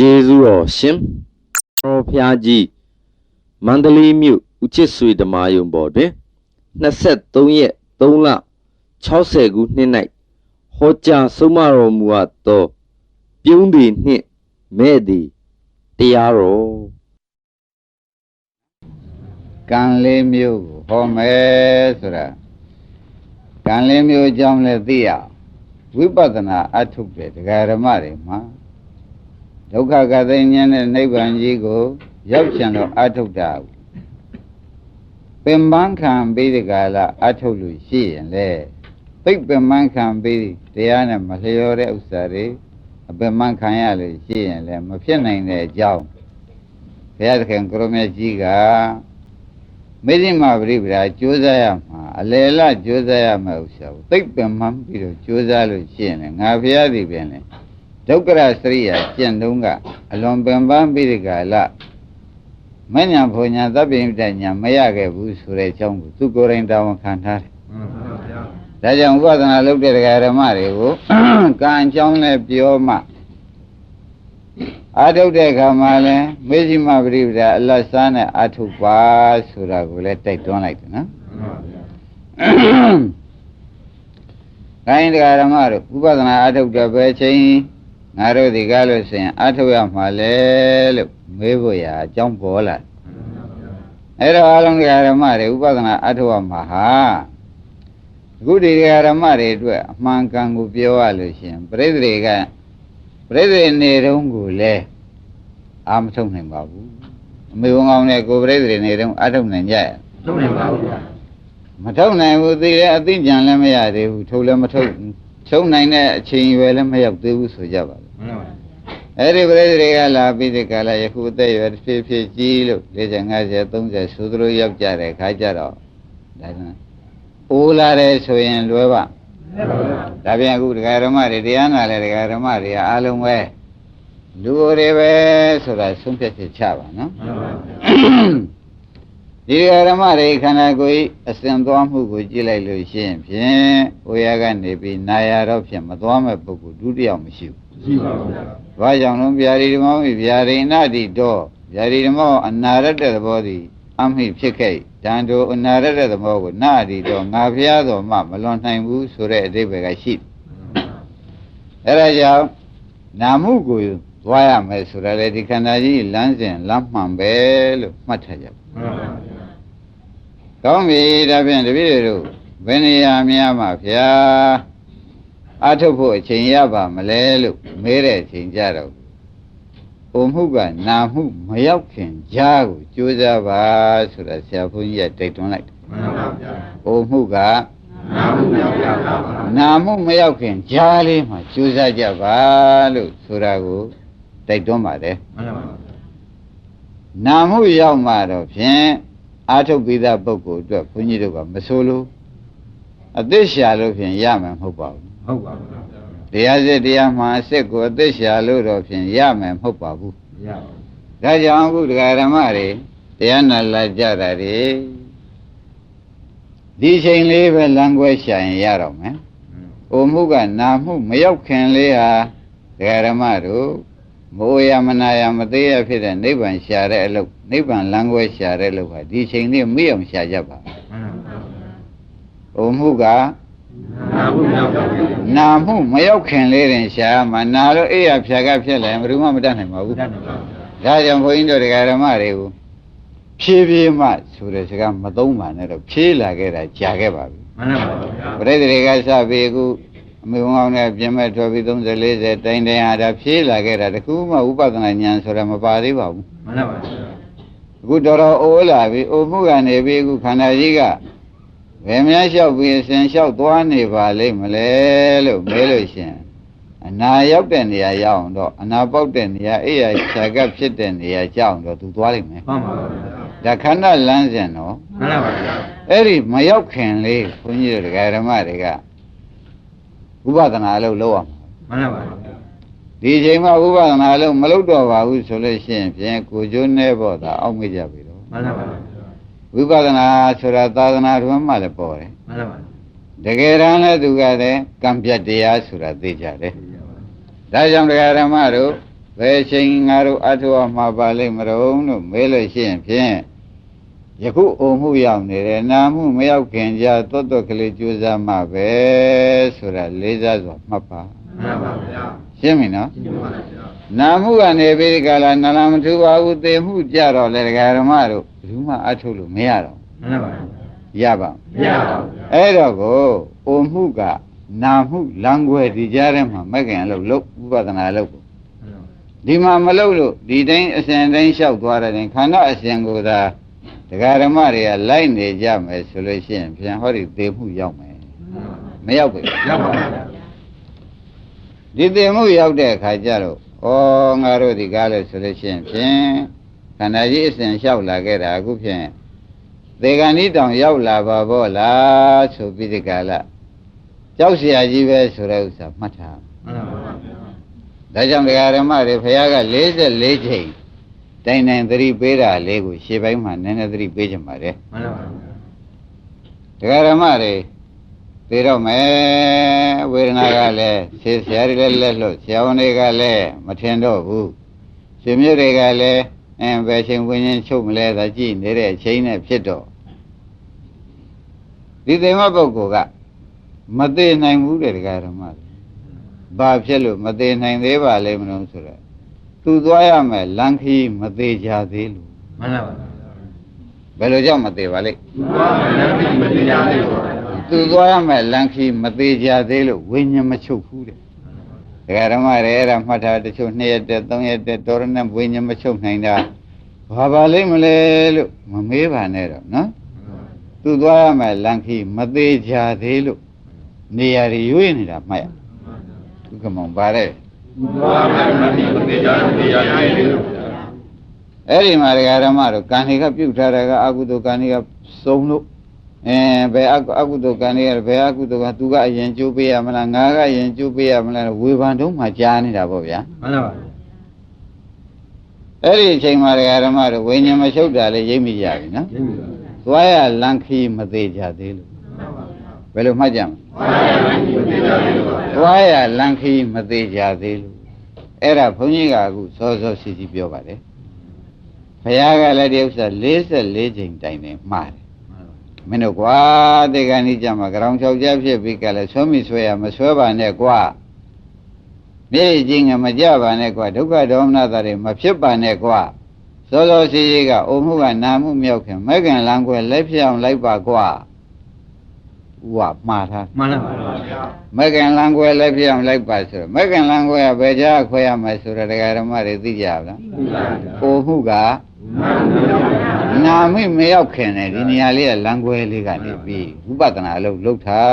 ကျေးဇူးတော်ရှင်တော်ဖျားကြီးမန္တလေးမြို့ဦးချစ်ဆွေဓမ္မယုံပေါ်တွင်23ရက်3လ60ခုနှစ်၌ဟောကြားဆုံးမတော်မူအပ်သောပြုံးသည်နှင့်မဲ့သည်တရားတော်ကံလေးမျိုးကိုဟောမယ်ဆိုတာကံလေးမျိုးအကြောင်းလည်းသိရဝိပဿနာအထုတ်တဲ့တရားဓမ္မတွေမှာဒုက္ခကသိဉာဏ်နဲ့နိဗ္ဗာန်ကြီးကိုရောက်ချင်တော့အထုတ်တာပင်ပန်းခံပြီးဒီကလာအထုတ်လို့ရှိရင်လေသိပင်ပန်းခံပြီးတရားနဲ့မလျော်တဲ့ဥစ္စာတွေအပင်ပန်းခံရလို့ရှိရင်လေမဖြစ်နိုင်တဲ့အကြောင်းဘုရားသခင်ကိုရမြတ်ကြီးကမေဇိမပရိပဒါကြိုးစားရမှာအလယ်လကြိုးစားရမှာဥစ္စာကိုသိပင်မှန်းပြီးတော့ကြိုးစားလို့ရှိရင်လေငါဘုရားသည်ပင်လေဒုက္ခရစရိယာကျင့်တုံးကအလွန်ပင်ပန်းပြီးဒီကလာမညာဘုံညာသဗ္ဗိတညာမရခဲ့ဘူးဆိုတဲ့အကြောင်းကိုသူကိုယ်တိုင်တာဝန်ခံထားတယ်။ဒါကြောင့်ဥပဒနာလုပ်တဲ့ဓမ္မတွေကိုကံအကြောင်းနဲ့ပြောမှအာထုတ်တဲ့အခါမှာလဲမေဇိမပရိပဒါအလတ်စားနဲ့အာထုတ်ပါဆိုတာကိုလည်းတိုက်တွန်းလိုက်တယ်နော်။ခိုင်းတရားဓမ္မတို့ဥပဒနာအာထုတ်တဲ့ပဲချင်းငါတို့ဒီကားလို့ဆိုရင်အာထုတ်ရမှာလဲလို့မေးဖို့ရာအကြောင်းပေါ်လာအဲ့တော့အလုံးတရားဓမ္မတွေဥပဒနာအာထုတ်ရမှာဟာအခုဒီတရားဓမ္မတွေအတွက်အမှန်ကန်ကိုပြောရလို့ရှိရင်ပရိသေတွေကပရိသေနေတုန်းကိုလည်းအာမထုတ်နိုင်ပါဘူးအမေဝန်ကောင်းနဲ့ကိုပရိသေနေတုန်းအာထုတ်နိုင်ကြရဲ့ထုတ်နိုင်ပါဘူးမထုတ်နိုင်ဘူးသိတယ်အသိဉာဏ်လည်းမရသေးဘူးထုတ်လည်းမထုတ်ချုပ်နိုင်တဲ့အချိန်ရွယ်လည်းမရောက်သေးဘူးဆိုကြပါဘူးမှန်ပါပါအဲ့ဒီပရိသေတွေကလာပြီးဒီကလာယခုအသက်ရွယ်ဖြည်းဖြည်းကြီးလို့40 50 30ဆိုသလိုရောက်ကြတဲ့ခါကြတော့ဒါကအိုးလာတယ်ဆိုရင်လွယ်ပါဒါပြန်အခုဒကာဓမ္မတွေတရားနာလဲဒကာဓမ္မတွေအားလုံးပဲလူတွေပဲဆိုတာဆုံးဖြတ်ချက်ချပါနော်ဒီဒကာဓမ္မတွေခန္ဓာကိုယ်အစဉ်သွားမှုကိုကြည့်လိုက်လို့ရှိရင်ဖြင့်ဟိုရကနေပြီးနာရတော့ဖြင့်မသွားမဲ့ပုဂ္ဂိုလ်ဒုတိယမရှိဘူးရှိပါဘူး။ဘာကြောင့်လဲဗျာဒီဓမ္မောဗျာဒိဏတိတော့ဗျာဒီဓမ္မောအနာရတ္တသဘောသည်အမိဖြစ်ခဲ့တန်တို့အနာရတ္တသဘောကိုနာတိတော့ငါဖျားတော်မှမလွန်နိုင်ဘူးဆိုတဲ့အဓိပ္ပာယ်ကရှိတယ်။အဲဒါကြောင့်နာမှုကိုသွားရမယ်ဆိုတာလေဒီခန္ဓာကြီးလမ်းစဉ်လမ်းမှန်ပဲလို့မှတ်ထားကြပါမှန်ပါဗျာ။ကောင်းပြီဒါဖြင့်တပည့်တို့ဘယ်နေရာများမှာဖျားအထုတ်ဖို့အချိန်ရပါမလဲလို့မေးတဲ့အချိန်ကြတော့ပုံမှုကနာမှုမရောက်ခင်ကြားကိုကြိုးစားပါဆိုတာဆရာဘုန်းကြီးကတိုက်တွန်းလိုက်တယ်မှန်ပါဗျာပုံမှုကနာမှုမရောက်ပါဘူးနာမှုမရောက်ခင်ကြားလေးမှာကြိုးစားကြပါလို့ဆိုတာကိုတိုက်တွန်းပါတယ်မှန်ပါဗျာနာမှုရောက်မှတော့ဖြင့်အထုတ်ပြီးသားပုဂ္ဂိုလ်အတွက်ဘုန်းကြီးတို့ကမဆိုလို့အသက်ရှာလို့ဖြင့်ရမှာမဟုတ်ပါဘူးဟုတ်ပါဘူးတရားစစ်တရားမှအစစ်ကိုအသက်ရှာလို့တော့ဖြင့်ရမယ်မဟုတ်ပါဘူးရပါဘူးဒါကြောင့်အခုတရားဓမ္မတွေတရားနာလာကြတာတွေဒီချိန်လေးပဲလမ်းခွဲရှာရင်ရတော့မယ်။အိုမှုကနာမှုမရောက်ခင်လေးဟာတရားဓမ္မတို့မိုးရမနာရမသေးရဖြစ်တဲ့နိဗ္ဗာန်ရှာတဲ့အလုပ်နိဗ္ဗာန်လမ်းခွဲရှာတဲ့အလုပ်ဟာဒီချိန်လေးမေ့အောင်ရှာကြပါမှန်ပါဗျာအိုမှုကနာမှုမရောက်ခင်လေးတင်ရှာမှာနာလို့အေးရဖြာကဖြစ်လာရင်ဘယ်သူမှမတတ်နိုင်ပါဘူးဒါကြောင့်ဘုန်းကြီးတို့တရားဓမ္မတွေကိုဖြည်းဖြည်းမှဆိုတဲ့စကားမသုံးပါနဲ့တော့ဖြည်းလာခဲ့တာကြာခဲ့ပါပြီမှန်ပါဗျာပရိသေတွေကစပြီးအခုအမေကောင်းနဲ့ပြင်မဲ့ထွက်ပြီး30 40တိုင်တိုင်ဟာဒါဖြည်းလာခဲ့တာတခုမှဥပဒနာဉာဏ်ဆိုတာမပါသေးပါဘူးမှန်ပါဗျာအခုတော်တော်အိုးလာပြီအိုမှုကနေပြီးအခုခန္ဓာကြီးကဘယ်များလျှောက်ပြီးအစဉ်လျှောက်သွားနေပါလိမ့်မလဲလို့မဲလို့ရှင်အနာရောက်တဲ့နေရာရောက်အောင်တော့အနာပေါက်တဲ့နေရာအိယာခြာကပ်ဖြစ်တဲ့နေရာကြောက်အောင်တော့သူသွားလိမ့်မယ်မှန်ပါဗျာဒါခန္ဓာလမ်းစဉ်တော့မှန်ပါဗျာအဲ့ဒီမရောက်ခင်လေးဘုန်းကြီးတို့ဒကာဓမ္မတွေကဥပဒနာအလုပ်လုပ်အောင်မှန်ပါဗျာဒီချိန်မှာဥပဒနာအလုပ်မလုပ်တော့ပါဘူးဆိုလို့ရှိရင်ဖြင့်ကိုကျိုးနေဖို့သာအောက်မေ့ကြပြီတော့မှန်ပါဗျာဝိပဿနာဆိုတာသာသနာ့တွင်မှလည်းပေါ်တယ်မှန်ပါတကယ်တမ်းလည်းသူကလည်းကံပြတ်တရားဆိုတာသိကြတယ်ဒါကြောင့်ဒကာဓမ္မတို့ဝ ဘယ်ချိန်ငါတို့အထောက်မှာပါလိမ့်မလို့လို့မေးလို့ရှိရင်ဖြင့်ယခုအုံမှုရောက်နေတယ်နာမှုမရောက်ခင်ကြာတွတ်တွတ်ကလေးကြိုးစားမှပဲဆိုတာလေးစားစွာမှတ်ပါ မှန်ပါဗျာ ရှင်းပြီနော် ရှင်းပါဗျာ နာမှုကနေပြီးဒီကလာနာလမထူပါဘူးသေမှုကြတော့လေဒကာဓမ္မတို့ဘူးမှအထုတ်လို့မရတော့ မှန်ပါဗျာ ရပါ မရပါဘူးဗျာ အဲ့တော့ကိုအုံမှုကနာမှုလမ်းခွဲဒီကြားထဲမှာမကင်လို့လုပ်ဥပဒနာလုပ်ကိုဒီမှာမလုပ်လို့ဒီတိုင်းအစဉ်တိုင်းလျှောက်သွားတဲ့ခန္ဓာအစဉ်ကိုသာဒကာဓမ္မတွေကလိုက်နေကြမယ်ဆိုလို့ရှိရင်ပြန်ဟောဒီသေမှုရောက်မယ်မရောက်ဘူး ရောက်ပါဗျာ ဒီသေမှုရောက်တဲ့အခါကျတော့ဩငါတို့ဒီကားလို့ဆိုလို့ရှိရင်ဖြင့်ခန္ဓာကြီးအစဉ်လျှောက်လာခဲ့တာအခုဖြင့်သေကံဤတောင်ရောက်လာပါဘောလားဆိုပြီးဒီကလာကြောက်เสียကြီးပဲဆိုတဲ့ဥစ္စာမှတ်ထား မှန်ပါဗျာ ဒါကြောင့်ဒကာရမတွေဘုရားက44ချိန်တိုင်တိုင်သတိပေးတာလေးကိုရှေ့ပိုင်းမှာနည်းနည်းသတိပေးကြပါလေ မှန်ပါဗျာ ဒကာရမတွေသိတော့မယ်ဝေဒနာကလည်းဆရာတွေလည်းလက်လို့ဆရာဝန်တွေကလည်းမထင်တော့ဘူးရှင်မြတ်တွေကလည်းဘယ်ချိန်ဝิญဉ်ချုပ်မလဲသာကြည့်နေတဲ့အချိန်နဲ့ဖြစ်တော့ဒီသိမပုဂ္ဂိုလ်ကမသိနိုင်ဘူးတဲ့ဒကာရမတွေဘာဖြစ်လို့မသေးနိုင်သေးပါလိမ့်မလို့ဆိုတော့သူသွားရမယ်လမ်းခီးမသေးကြသေးလို့ မှန်ပါဗျာ ဘယ်လိုကြောင့်မသေးပါလိမ့် သူကလည်းမသိကြသေးဘူးသူသွားရမယ်လမ်းခီးမသေးကြသေးလို့ဝိညာဉ်မချုပ်ဘူးတဲ့ဒကာဓမ္မတွေအဲ့ဒါမှတ်ထားတချို့2ရက်တက်3ရက်တက်တော်ရနဲ့ဝိညာဉ်မချုပ်နိုင်တာဘာပါလိမ့်မလဲလို့မမေးပါနဲ့တော့နော်သူသွားရမယ်လမ်းခီးမသေးကြသေးလို့နေရာတွေရွေးနေတာမှတ်ရဥက္ကမောင်ပါတဲ့ သူကလည်းမသိကြသေးဘူး အဲ့ဒီမှာဒကာဓမ္မတို့ကံတွေကပြုတ်ထားတာကအကုသိုလ်ကံတွေကစုံလို့ဘယ်အကုသိုလ်ကံတွေကဘယ်အကုသိုလ်ကသူကအရင်ကျိုးပေးရမလားငါကအရင်ကျိုးပေးရမလားဝေဖန်တုံးမှကြားနေတာပေါ့ဗျာ မှန်ပါဗျာ အဲ့ဒီအချိန်မှာဒကာဓမ္မတို့ဝိညာဉ်မချုပ်တာလေးရိပ်မိကြပြီနော် ရင်းပြီဗျာ သွားရလန်ခီမသေးကြသေးလို့ဘယ်လိုမှတ်ကြမလဲသွားရလန်ခီမသေးကြသေးလို့အဲ့ဒါဘုန်းကြီးကအခုစောစောစီစီပြောပါတယ်ဘုရားကလည်းဒီဥစ္စာ44ချိန်တိုင်နေမှားတယ်မင်းတို့ကွာတေကဏီကြမှာကြောင်6ကြဖြစ်ပြီးကလည်းဆွမိဆွဲရမဆွဲပါနဲ့ကွာမြေကြီးငမကြပါနဲ့ကွာဒုက္ခဒေါမနတာတွေမဖြစ်ပါနဲ့ကွာစောစောစီစီကအုံမှုကနာမှုမြောက်ခင်မကင်လန်းခွဲလက်ဖြောင်းလိုက်ပါကွာဥဝမှားထား မှန်ပါဗျာ မကင်လန်းခွဲလက်ဖြောင်းလိုက်ပါဆိုတော့မကင်လန်းခွဲကဘယ်ကြားခွဲရမယ်ဆိုတော့ဒကာဓမ္မတွေသိကြပါလားအုံမှုကနာမိမရောက်ခင်နဲ့ဒီနေရာလေးကလမ်းခွဲလေးကနေပြီးဝိပဿနာအလုပ်လုပ်တာ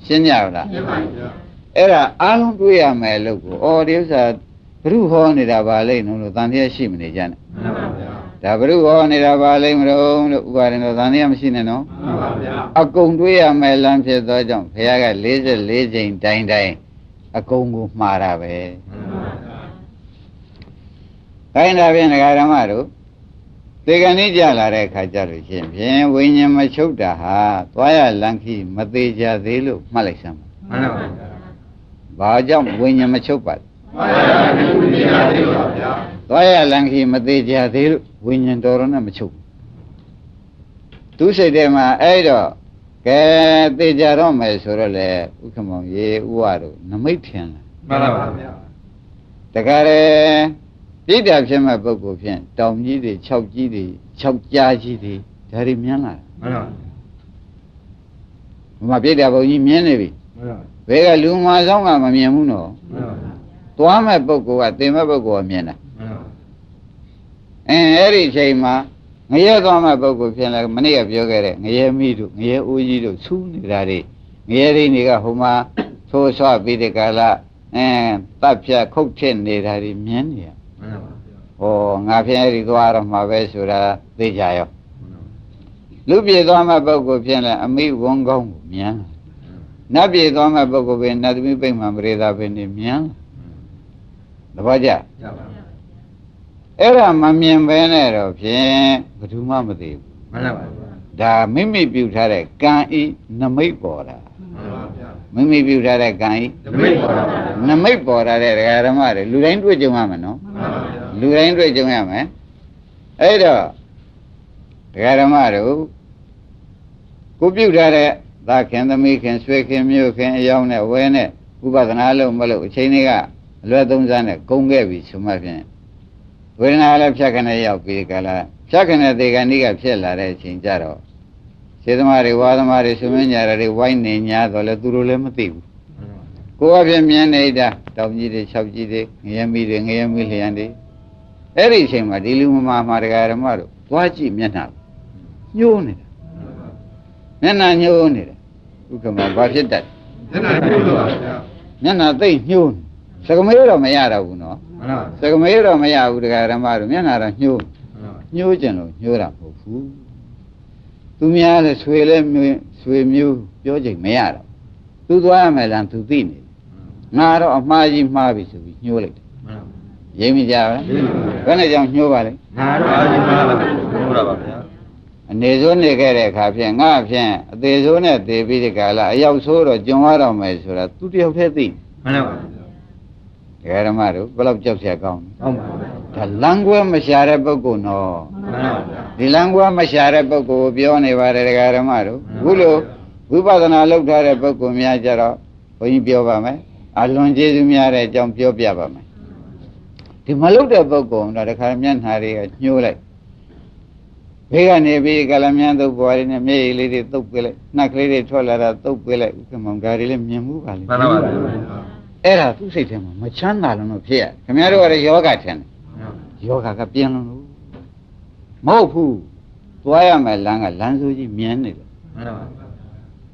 ရှင်းကြလား ရှင်းပါဗျာ အဲ့ဒါအားလုံးတွေးရမယ်လို့ကိုအော်ဒီဥစ္စာဘုရုဟောနေတာပါလိမ့်လို့တန်တရားရှိမနေကြနဲ့ မှန်ပါဗျာ ဒါဘုရုဟောနေတာပါလိမ့်မလို့ဥပါရင်တော့တန်တရားမရှိနဲ့နော် မှန်ပါဗျာ အကုန်တွေးရမယ်လမ်းဖြစ်သောကြောင့်ဘုရားက44ချိန်တိုင်းတိုင်းအကုန်ကိုမှားတာပဲ မှန်ပါဗျာ ခိုင်းတာဖြင့်ဒကာဓမ္မတို့သေကံကြီးကြလာတဲ့အခါကျလို့ရှိရင်ဖြင့်ဝိညာဉ်မချုပ်တာဟာသွားရလန်ခီမသေးကြသေးလို့မှတ်လိုက်စမ်း မှန်ပါဗျာ ဘာကြောင့်ဝိညာဉ်မချုပ်ပါလဲ မှန်ပါဗျာမသိကြသေးပါဗျာ သွားရလန်ခီမသေးကြသေးလို့ဝိညာဉ်တော်တော်နဲ့မချုပ်ဘူးသူစိတ်ထဲမှာအဲ့တော့ကဲသေကြတော့မယ်ဆိုတော့လေဥက္ကမောင်ရေဥဝတို့နမိတ်ထင်လား မှန်ပါဗျာ တခါလေပြိတ္တာဖြစ်မဲ့ပုဂ္ဂိုလ်ဖြင့်တောင်ကြီးတွေ6ကြီးတွေ6ကြားကြီးတွေဒါတွေမြင်လာ မှန်ပါ ဘုမပြိတ္တာဘုံကြီးမြင်နေပြီ မှန်ပါ ဘယ်ကလူမဆောင်ကမမြင်ဘူးနော် မှန်ပါ သွားမဲ့ပုဂ္ဂိုလ်ကသင်မဲ့ပုဂ္ဂိုလ်ကမြင်တာ မှန်ပါ အဲ့ဒီအချိန်မှာငရဲသွားမဲ့ပုဂ္ဂိုလ်ဖြစ်လဲမနေ့ကပြောခဲ့တဲ့ငရဲမိတို့ငရဲအိုးကြီးတို့ဆူးနေတာတွေငရဲရင်းတွေကဟိုမှာသိုးဆွပြီးတဲ့ကာလတပ်ဖြတ်ခုတ်ထစ်နေတာတွေမြင်နေရ မှန်ပါ ဟောငါဖြင့်အဲ့ဒီသွားတော့မှာပဲဆိုတာသိကြရောလူပြေသွားမဲ့ပုဂ္ဂိုလ်ဖြင့်လဲအမိဝန်းကောင်းကိုမြင်နတ်ပြေသွားမဲ့ပုဂ္ဂိုလ်ဖြင့်နတ်သမီးပိတ်မှမရေသာပင်နေမြင်သဘောကျ ရပါ အဲ့ဒါမမြင်ပဲနဲ့တော့ဖြင့်ဘယ်သူမှမသိဘူး မှန်ပါဗျာ ဒါမိမိပြုထားတဲ့ကံဤနမိတ်ပေါ်တာ မှန်ပါဗျာ မိမိပြုထားတဲ့ကံဤ နမိတ်ပေါ်တာပါ နမိတ်ပေါ်ထားတဲ့ဒကာဓမ္မတွေလူတိုင်းတွေ့ကြုံရမယ်နော်လူတိုင်းတွေ့ကြုံရမယ်အဲ့တော့ဒကာဓမ္မတို့ကိုပြုထားတဲ့သာခင်သမီးခင်ဆွေခင်မျိုးခင်အယောင်းနဲ့ဝဲနဲ့ဥပဒနာလို့မလို့အချိန်တွေကအလွယ်သုံးစားနဲ့ဂုံခဲ့ပြီဆိုမှဖြင့်ဝေဒနာလည်းဖြတ်ခနဲ့ရောက်ပြီးကြလားဖြတ်ခနဲ့ဒေဂဏိကဖြစ်လာတဲ့အချိန်ကြတော့စေသမားတွေဝါသမားတွေဆွေးမညာတွေဝိုင်းနေညာတော့လေသူတို့လည်းမသိဘူးကိုယ်အပြင်မြင်နေတာတောင်ကြီးတွေ၆ကြီးတွေငရဲမီတွေငရဲမီလျံတွေအဲ့ဒီအချိန်မှာဒီလူမမာမှာတရားဓမ္မတို့သွားကြည့်မျက်နှာညှိုးနေတာမျက်နှာညှိုးနေတယ်ဥက္ကမဘာဖြစ်တတ် မျက်နှာပြုလို့ပါဗျာ မျက်နှာသိမ့်ညှိုးစကမေးတော့မရတော့ဘူးနော် မှန်ပါ စကမေးတော့မရဘူးတရားဓမ္မတို့မျက်နှာတော့ညှိုး မှန်ပါ ညှိုးကြင်လို့ညှိုးတာမဟုတ်ဘူးသူများလည်းဆွေလည်းဆွေမျိုးပြောချိန်မရတော့သူသွားရမယ်လားသူသိနေငါတော့အမှားကြီးမှားပြီဆိုပြီးညှိုးလိုက်တယ် မှန်ပါ ရိပ်မိကြပါလားဘယ်နဲ့ကြောင့်ညှိုးပါလဲ ငါတော့အာကြီးမှားပါဘူးဟုတ်တာပါဗျာ အနေဆိုးနေခဲ့တဲ့အခါဖြင့်ငါဖြင့်အသေးဆိုးနဲ့သေပြီးဒီကလာအရောက်ဆိုးတော့ကြုံရတော့မယ်ဆိုတာသူတယောက်တည်းသိ မှန်ပါဗျာ ဒကာဓမ္မတို့ဘယ်လောက်ကြောက်ရကောင်းလဲ ဟုတ်ပါဗျာ ဒါလမ်းကွဲမရှာတဲ့ပုဂ္ဂိုလ်နော် မှန်ပါဗျာ ဒီလမ်းကွဲမရှာတဲ့ပုဂ္ဂိုလ်ကိုပြောနေပါတယ်ဒကာဓမ္မတို့အခုလိုဝိပဿနာလုပ်ထားတဲ့ပုဂ္ဂိုလ်များကြတော့ဘုန်းကြီးပြောပါမယ်အလွန်ကျေးဇူးများတဲ့အကြောင်းပြောပြပါမယ်ဒီမလုပ်တဲ့ပုဂ္ဂိုလ်တော့တခါမျက်နှာတွေကညှိုးလိုက်ဘေးကနေပြီးကလမြန်းသုတ်ပွားရင်းနဲ့မျက်ရည်လေးတွေသုတ်ပေးလိုက်နှက်ကလေးတွေထွက်လာတာသုတ်ပေးလိုက်ဥက္ကမောင်ဒါတွေလည်းမြင်မှုပါလေ မှန်ပါဗျာ အဲ့ဒါသူ့စိတ်ထဲမှာမချမ်းသာလုံးလို့ဖြစ်ရခင်ဗျားတို့ကလည်းယောဂထင်တယ်ယောဂကပြင်းလုံးလို့မဟုတ်ဘူးသွားရမယ်လမ်းကလမ်းဆိုးကြီးမြင်နေတယ် မှန်ပါ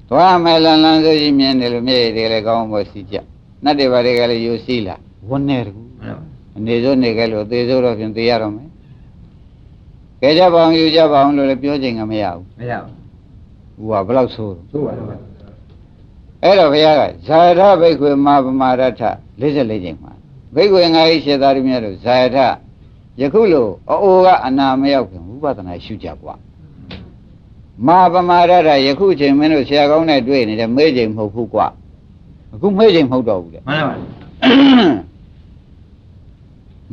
သွားရမယ်လမ်းဆိုးကြီးမြင်နေလို့မျက်ရည်တွေလည်းကောင်းဖို့စီကြနတ်တွေဘာတွေကလည်းယူစီလာဝန်းနေတကူ မှန်ပါ အနေစိုးနေခဲ့လို့သေစိုးတော့ဖြင့်သေရတော့မယ်ကဲကြပါအောင်ယူကြပါအောင်လို့လည်းပြောချင်ကမရဘူး မရဘူး ဟိုကဘယ်လောက်ဆိုး သို့ပါဗျာ အဲ့တော့ဘုရားကဇာယထဘိက္ခွေမာပမာရထ44ချိန်မှာဘိက္ခွေငါးဤရှေသားတို့မြတ်တို့ဇာယထယခုလိုအိုကအနာမရောက်ခင်ဝိပဿနာရှုကြကွာမာပမာရထယခုချိန်မင်းတို့ဆရာကောင်းနဲ့တွေ့နေတဲ့မေးချိန်မဟုတ်ဘူးကွာအခုမေးချိန်မဟုတ်တော့ဘူးတဲ့ မှန်ပါ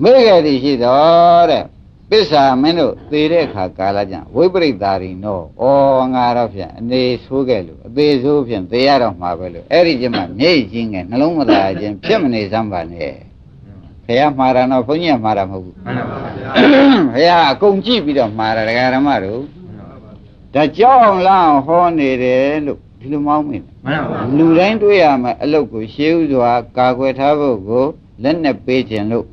မေးခဲ့သည်ရှိတော့တဲ့ပစ္စာမင်းတို့သေတဲ့အခါကာလကျဝိပရိတ္တာရိနောဩငါတော့ဖြင့်အနေဆိုးခဲ့လို့အသေးဆိုးဖြင့်သေရတော့မှာပဲလို့အဲ့ဒီကျမှမျက်ကြီးငယ်နှလုံးမသားခြင်းဖြစ်မနေစမ်းပါနဲ့ဘုရားမှားတာတော့ဘုန်းကြီးကမှားတာမဟုတ်ဘူး မှန်ပါဗျာ ဘုရားအကုန်ကြည့်ပြီးတော့မှားတာဒကာဓမ္မတို့ဒါကြောက်လားဟောနေတယ်လို့ဒီလိုမောင်းမိတယ် မှန်ပါ လူတိုင်းတွေ့ရမယ်အလုတ်ကိုရှေးဥစွာကာကွယ်ထားဖို့ကိုလက်နဲ့ပေးခြင်းလို့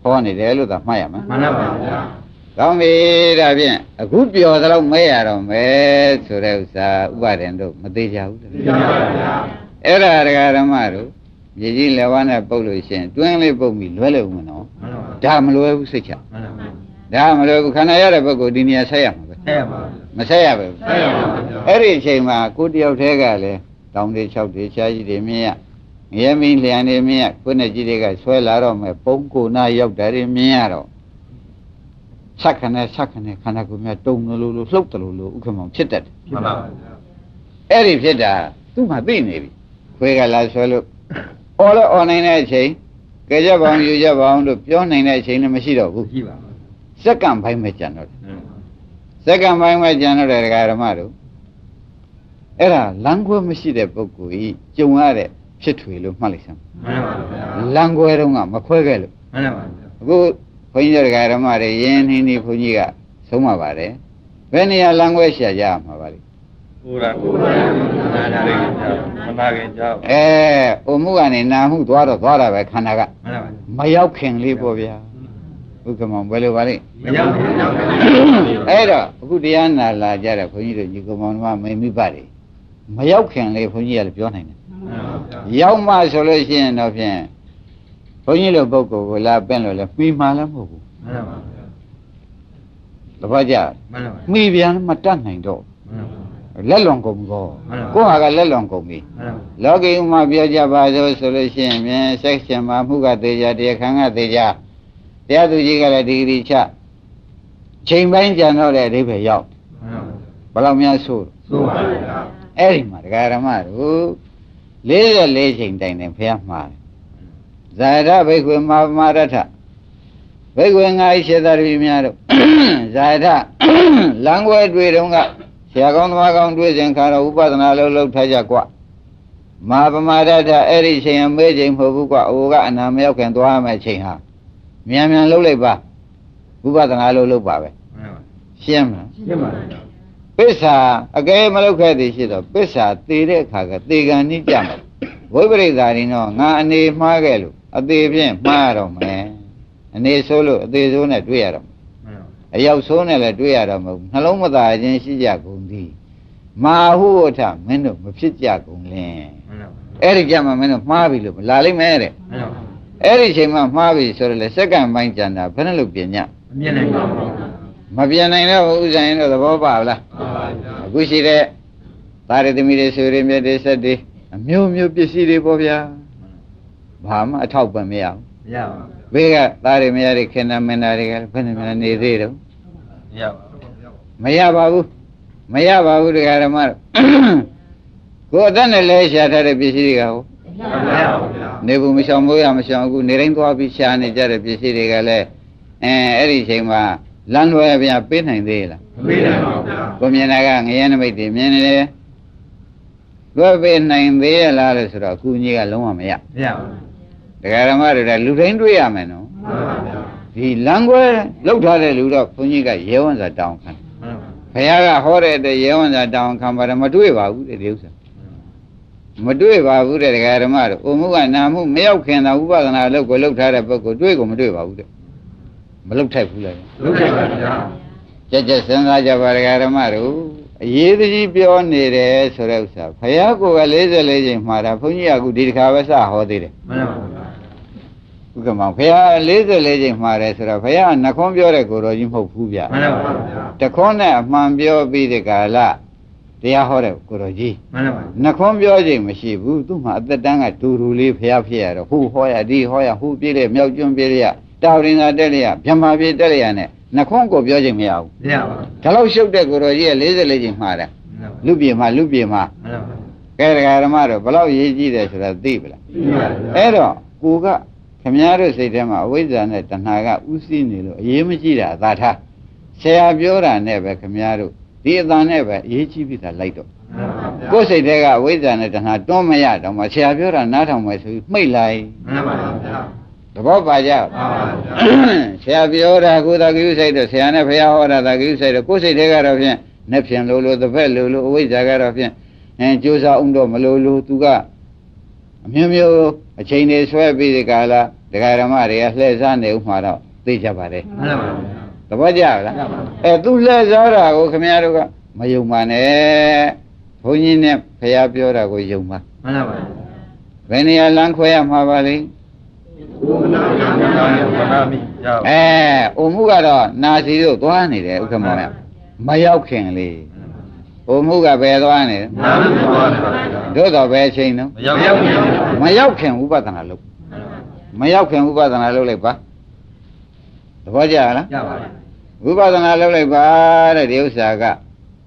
ဟောနေတယ်လို့သာမှတ်ရမယ် မှန်ပါဗျာ ကောင်းပြီဒါဖြင့်အခုပြောသလောက်မဲရတော့မယ်ဆိုတဲ့ဥစ္စာဥပါဒင်တို့မသေးကြဘူး သိပါဗျာ အဲ့ဒါဒကာဓမ္မတို့မြေကြီးလက်ဝါးနဲ့ပုတ်လို့ရှိရင်တွင်းလေးပုတ်ပြီးလွဲလို့မနော် မှန်ပါ ဒါမလွယ်ဘူးစိတ်ချ မှန်ပါ ဒါမလွယ်ဘူးခန္ဓာရတဲ့ပုဂ္ဂိုလ်ဒီနေရာဆက်ရမှာပဲ ဆက်ရပါ မဆက်ရဘူး ဆက်ရပါဗျာ အဲ့ဒီအချိန်မှာကိုတယောက်တည်းကလည်းတောင်းတွေ၆တွေရှားကြီးတွေမြင်ရငရဲမင်းလျံတွေမြင်ရကိုနဲ့ကြီးတွေကဆွဲလာတော့မယ်ပုံကိုနာရောက်တယ်တွေမြင်ရတော့ဆက်ခနဲ့ခန္ဓာကိုယ်များတုံလို့လှုပ်တယ်လို့ဥက္ကမောင်ဖြစ်တတ်တယ် မှန်ပါ အဲ့ဒီဖြစ်တာသူ့မှာသိနေပြီခွေးကလာဆွဲလို့အော်လို့အော်နိုင်တဲ့အချိန်ကြကြပါအောင်ယူကြပါအောင်လို့ပြောနိုင်တဲ့အချိန်လည်းမရှိတော့ဘူး ရှိပါ စက္ကန့်ပိုင်းပဲကြံတော့တယ်စက္ကန့်ပိုင်းပဲကြံတော့တယ်ဒကာဓမ္မတို့အဲ့ဒါလမ်းခွဲမရှိတဲ့ပုဂ္ဂိုလ်ကြီးကြုံရတဲ့ဖြစ်ထွေလို့မှတ်လိုက်စမ်း မှန်ပါဗျာ လမ်းခွဲတော့ကမခွဲခဲ့လို့ မှန်ပါဗျာ အခုဘုန်းကြီးတို့ဒကာဓမ္မတွေယင်းနှင်းဒီဘုန်းကြီးကဆုံးမပါတယ်ဘယ်နေရာလမ်းခွဲရှာကြမှာပါလဲ ကိုယ်နာနာလေးမနာခင်ကြောက် အိုမှုကနေနာမှုသွားတော့သွားတာပဲခန္ဓာက မှန်ပါ မရောက်ခင်လေးပေါ့ဗျာဥက္ကမောင်ဘယ်လိုပါလဲ မရောက်ဘူးရောက်တယ် အဲ့တော့အခုတရားနာလာကြတဲ့ဘုန်းကြီးတို့ညီကောင်မောင်တို့မိမိပါတယ်မရောက်ခင်လေးဘုန်းကြီးကလည်းပြောနိုင်တယ်ရောက်မှဆိုလို့ရှိရင်တော့ဖြင့်ဘုန်းကြီးလိုပုဂ္ဂိုလ်ကိုလာပင့်လို့လဲမှီမှလည်းမဟုတ်ဘူး မှန်ပါ တပတ်ကြ မှန်ပါ မှီပြန်မတတ်နိုင်တော့ မှန်ပါ လက်လွန်ကုန်ကော မှန်ပါ ကိုယ့်ဟာကလက်လွန်ကုန်ပြီ မှန်ပါ လောကီဥမာပြောကြပါစို့ဆိုလို့ရှိရင်ဖြင့်ဆက်ရှင်မှာမှုကသေးကြတရားခံကသေးကြတရားသူကြီးကလည်းဒီဂရီချချိန်ပိုင်းကြံတော့တဲ့အဓိပ္ပာယ်ရောက် မှန်ပါ ဘယ်လောက်များဆိုး သို့ပါဗျာ အဲ့ဒီမှာဒကာရမတို့ 44ချိန်တိုင်တယ်ဘုရားမှားတယ်ဇာရဘိက္ခွေမာပမာရထဘိက္ခွေငါရှိသတိများတို့ဇာရလမ်းွယ်တွေ့တုန်းကဆရာကောင်းသမားကောင်းတွေ့စဉ်ခါတော့ဥပဒနာလုပ်ထားကြကွာမာပမာရထအဲ့ဒီချိန်အမေးချိန်မဟုတ်ဘူးကွာအိုကအနာမရောက်ခင်သွားမယ်ချိန်ဟာမြန်မြန်လှုပ်လိုက်ပါဥပဒနာလုပ်ပါပဲရှင်းမလားရှင်းပါပြီပစ္စာအကဲမလုပ်ခဲ့သည်ရှိတော့ပစ္စာသေတဲ့အခါကသေကံနည်းကြမယ်ဝိပရိသရင်တော့ငါအနေမှားခဲ့လို့အသေးဖြင့်မှားရတော့မယ်အနေဆိုးလို့အသေးဆိုးနဲ့တွေ့ရတော့အရောက်ဆိုးနဲ့လည်းတွေ့ရတော့မဟုတ်နှလုံးမသာခြင်းရှိကြကုန်သည်မာဟုဝထမင်းတို့မဖြစ်ကြကုန်လင်းအဲ့ဒီကြမှာမင်းတို့မှားပြီလို့လာလိမ့်မယ်တဲ့အဲ့ဒီချိန်မှာမှားပြီဆိုတော့လေစက္ကန့်ပိုင်းကျန်တာဘယ်နှလို့ပြင်ညမပြင်နိုင်ပါဘူးမပြင်နိုင်တော့ဥစ္စာရင်တော့သဘောပါလားအခုရှိတဲ့သာရသမီတွေဆွေတွေမြတ်တွေဆက်တွေအမျိုးမျိုးပစ္စည်းတွေပေါ့ဗျာဘာမှအထောက်ပံ့မရဘူးမရပါဘူးဘေးကသားတွေမရတွေခင်ဗျာမင်းသားတွေကဘယ်နှမနေသေးတော့မရပါဘူးမရပါဘူးတရားဓမ္မတို့ကိုယ်အသက်နဲ့လဲရှာထားတဲ့ပစ္စည်းတွေကဟိုမရပါဘူးဗျာနေဘူးမရှောင်မိုးရမရှောင်အခုနေတိုင်းသွားပြီးရှာနေကြတဲ့ပစ္စည်းတွေကလည်းအဲ့ဒီချိန်မှာလမ်းလွယ်ဗျာပေးနိုင်သေးလားမပေးနိုင်ပါဘူးဗျာကိုမြင်တာကငရဲနမိတ်တွေမြင်နေတယ်လွယ်ပေးနိုင်သေးရလားလို့ဆိုတော့အခုကြီးကလုံးဝမရမရဘူးတရားဓမ္မတွေကလူတိုင်းတွေ့ရမယ်နော်မှန်ပါဗျာဒီလမ်းကွဲလောက်ထားတဲ့လူတော့ဘုန်းကြီးကရဲဝန်စာတောင်းခံဘုရားကဟောတဲ့အတွက်ရဲဝန်စာတောင်းခံပါတယ်မတွေ့ပါဘူးတဲ့ဒီဥစ္စာမတွေ့ပါဘူးတဲ့တရားဓမ္မတို့အိုမှုကနာမှုမရောက်ခင်သာဥပဒနာလောက်ကိုလောက်ထားတဲ့ပုဂ္ဂိုလ်တွေ့ကိုမတွေ့ပါဘူးတဲ့မလောက်ထိုက်ဘူးလားလောက်ထိုက်ပါဗျာကြက်ကြက်စဉ်းစားကြပါတရားဓမ္မတို့အရေးကြီးပြောနေတယ်ဆိုတဲ့ဥစ္စာဘုရားကိုယ်က44ချိန်မှာတာဘုန်းကြီးကအခုဒီတစ်ခါပဲစဟောသေးတယ်မှန်ပါပါဥက္ကမောင်ဘုရား44ချိန်မှာတယ်ဆိုတော့ဘုရားနှခွန်းပြောတဲ့ကိုယ်တော်ကြီးမဟုတ်ဘူးဗျမှန်ပါပါဗျာတခွန်းနဲ့အမှန်ပြောပြီးတဲ့ကာလတရားဟောတဲ့ကိုယ်တော်ကြီးမှန်ပါပါနှခွန်းပြောချိန်မရှိဘူးသူ့မှာအသက်တန်းကဒူဒူလေးဘုရားဖြစ်ရတော့ဟိုဟောရဒီဟောရဟိုပြည့်တဲ့မြောက်ကျွန်းပြည့်ရတာဝရင်သာတက်လျက်ဗြဟ္မာပြည့်တက်လျက်နဲ့နှခွန်းကိုပြောချိန်မရဘူးမရပါဘူးဒါလို့ရှုပ်တဲ့ကိုယ်တော်ကြီးက44ချိန်မှာတယ်လူပြေမှာလူပြေမှာမှန်ပါပါကဲတရားဓမ္မတော့ဘယ်လောက်ရေးကြည့်တယ်ဆိုတာသိပလားသိပါဘူးအဲ့တော့ကိုကခမည်းတော်စိတ်ထဲမှာအဝိဇ္ဇာနဲ့တဏှာကဥသိနေလို့အရေးမကြီးတာသာထားဆရာပြောတာနဲ့ပဲခမည်းတော်ဒီအတန်နဲ့ပဲအရေးကြီးပြီးသားလိုက်တော့ကိုယ်စိတ်ထဲကအဝိဇ္ဇာနဲ့တဏှာတွန်းမရတော့မှဆရာပြောတာနားထောင်မယ်ဆိုပြီးမှိတ်လိုက်မှန်ပါဗျာသဘောပါကြပါဆရာပြောတာကိုယ်သာကိစ္စစိတ်တော့ဆရာနဲ့ဘုရားဟောတာသာကိစ္စစိတ်တော့ကိုယ်စိတ်ထဲကတော့ဖြင့်နဲ့ဖြင့်လို့တစ်ဖက်လို့အဝိဇ္ဇာကတော့ဖြင့်ကြိုးစားအောင်တော့မလို့သူကအမျိုးမျိုးအချိန်တွေဆွဲပြီးဒီကလာတရားဓမ္မတွေကလှည့်စားနေဥမှာတော့သိကြပါတယ်မှန်ပါပါသဘောကျလားသူလှည့်စားတာကိုခင်ဗျားတို့ကမယုံပါနဲ့ဘုန်းကြီးနဲ့ဘုရားပြောတာကိုယုံပါမှန်ပါပါဘယ်နေရာလမ်းခွဲရမှာပါလိမ့်အိုမှုကတော့နာစီတို့သွားနေတယ်ဥက္ကမောင်မရောက်ခင်လေအိုမှုကဘယ်သွားနေလဲတို့တော့ဘယ်ချိန်နော်မရောက်ခင်ဥပဒနာလုပ်မရောက်ခင်ဥပဒနာလုပ်လိုက်ပါသဘောကျလားကျပါပြီဥပဒနာလုပ်လိုက်ပါတဲ့ဒီဥစ္စာက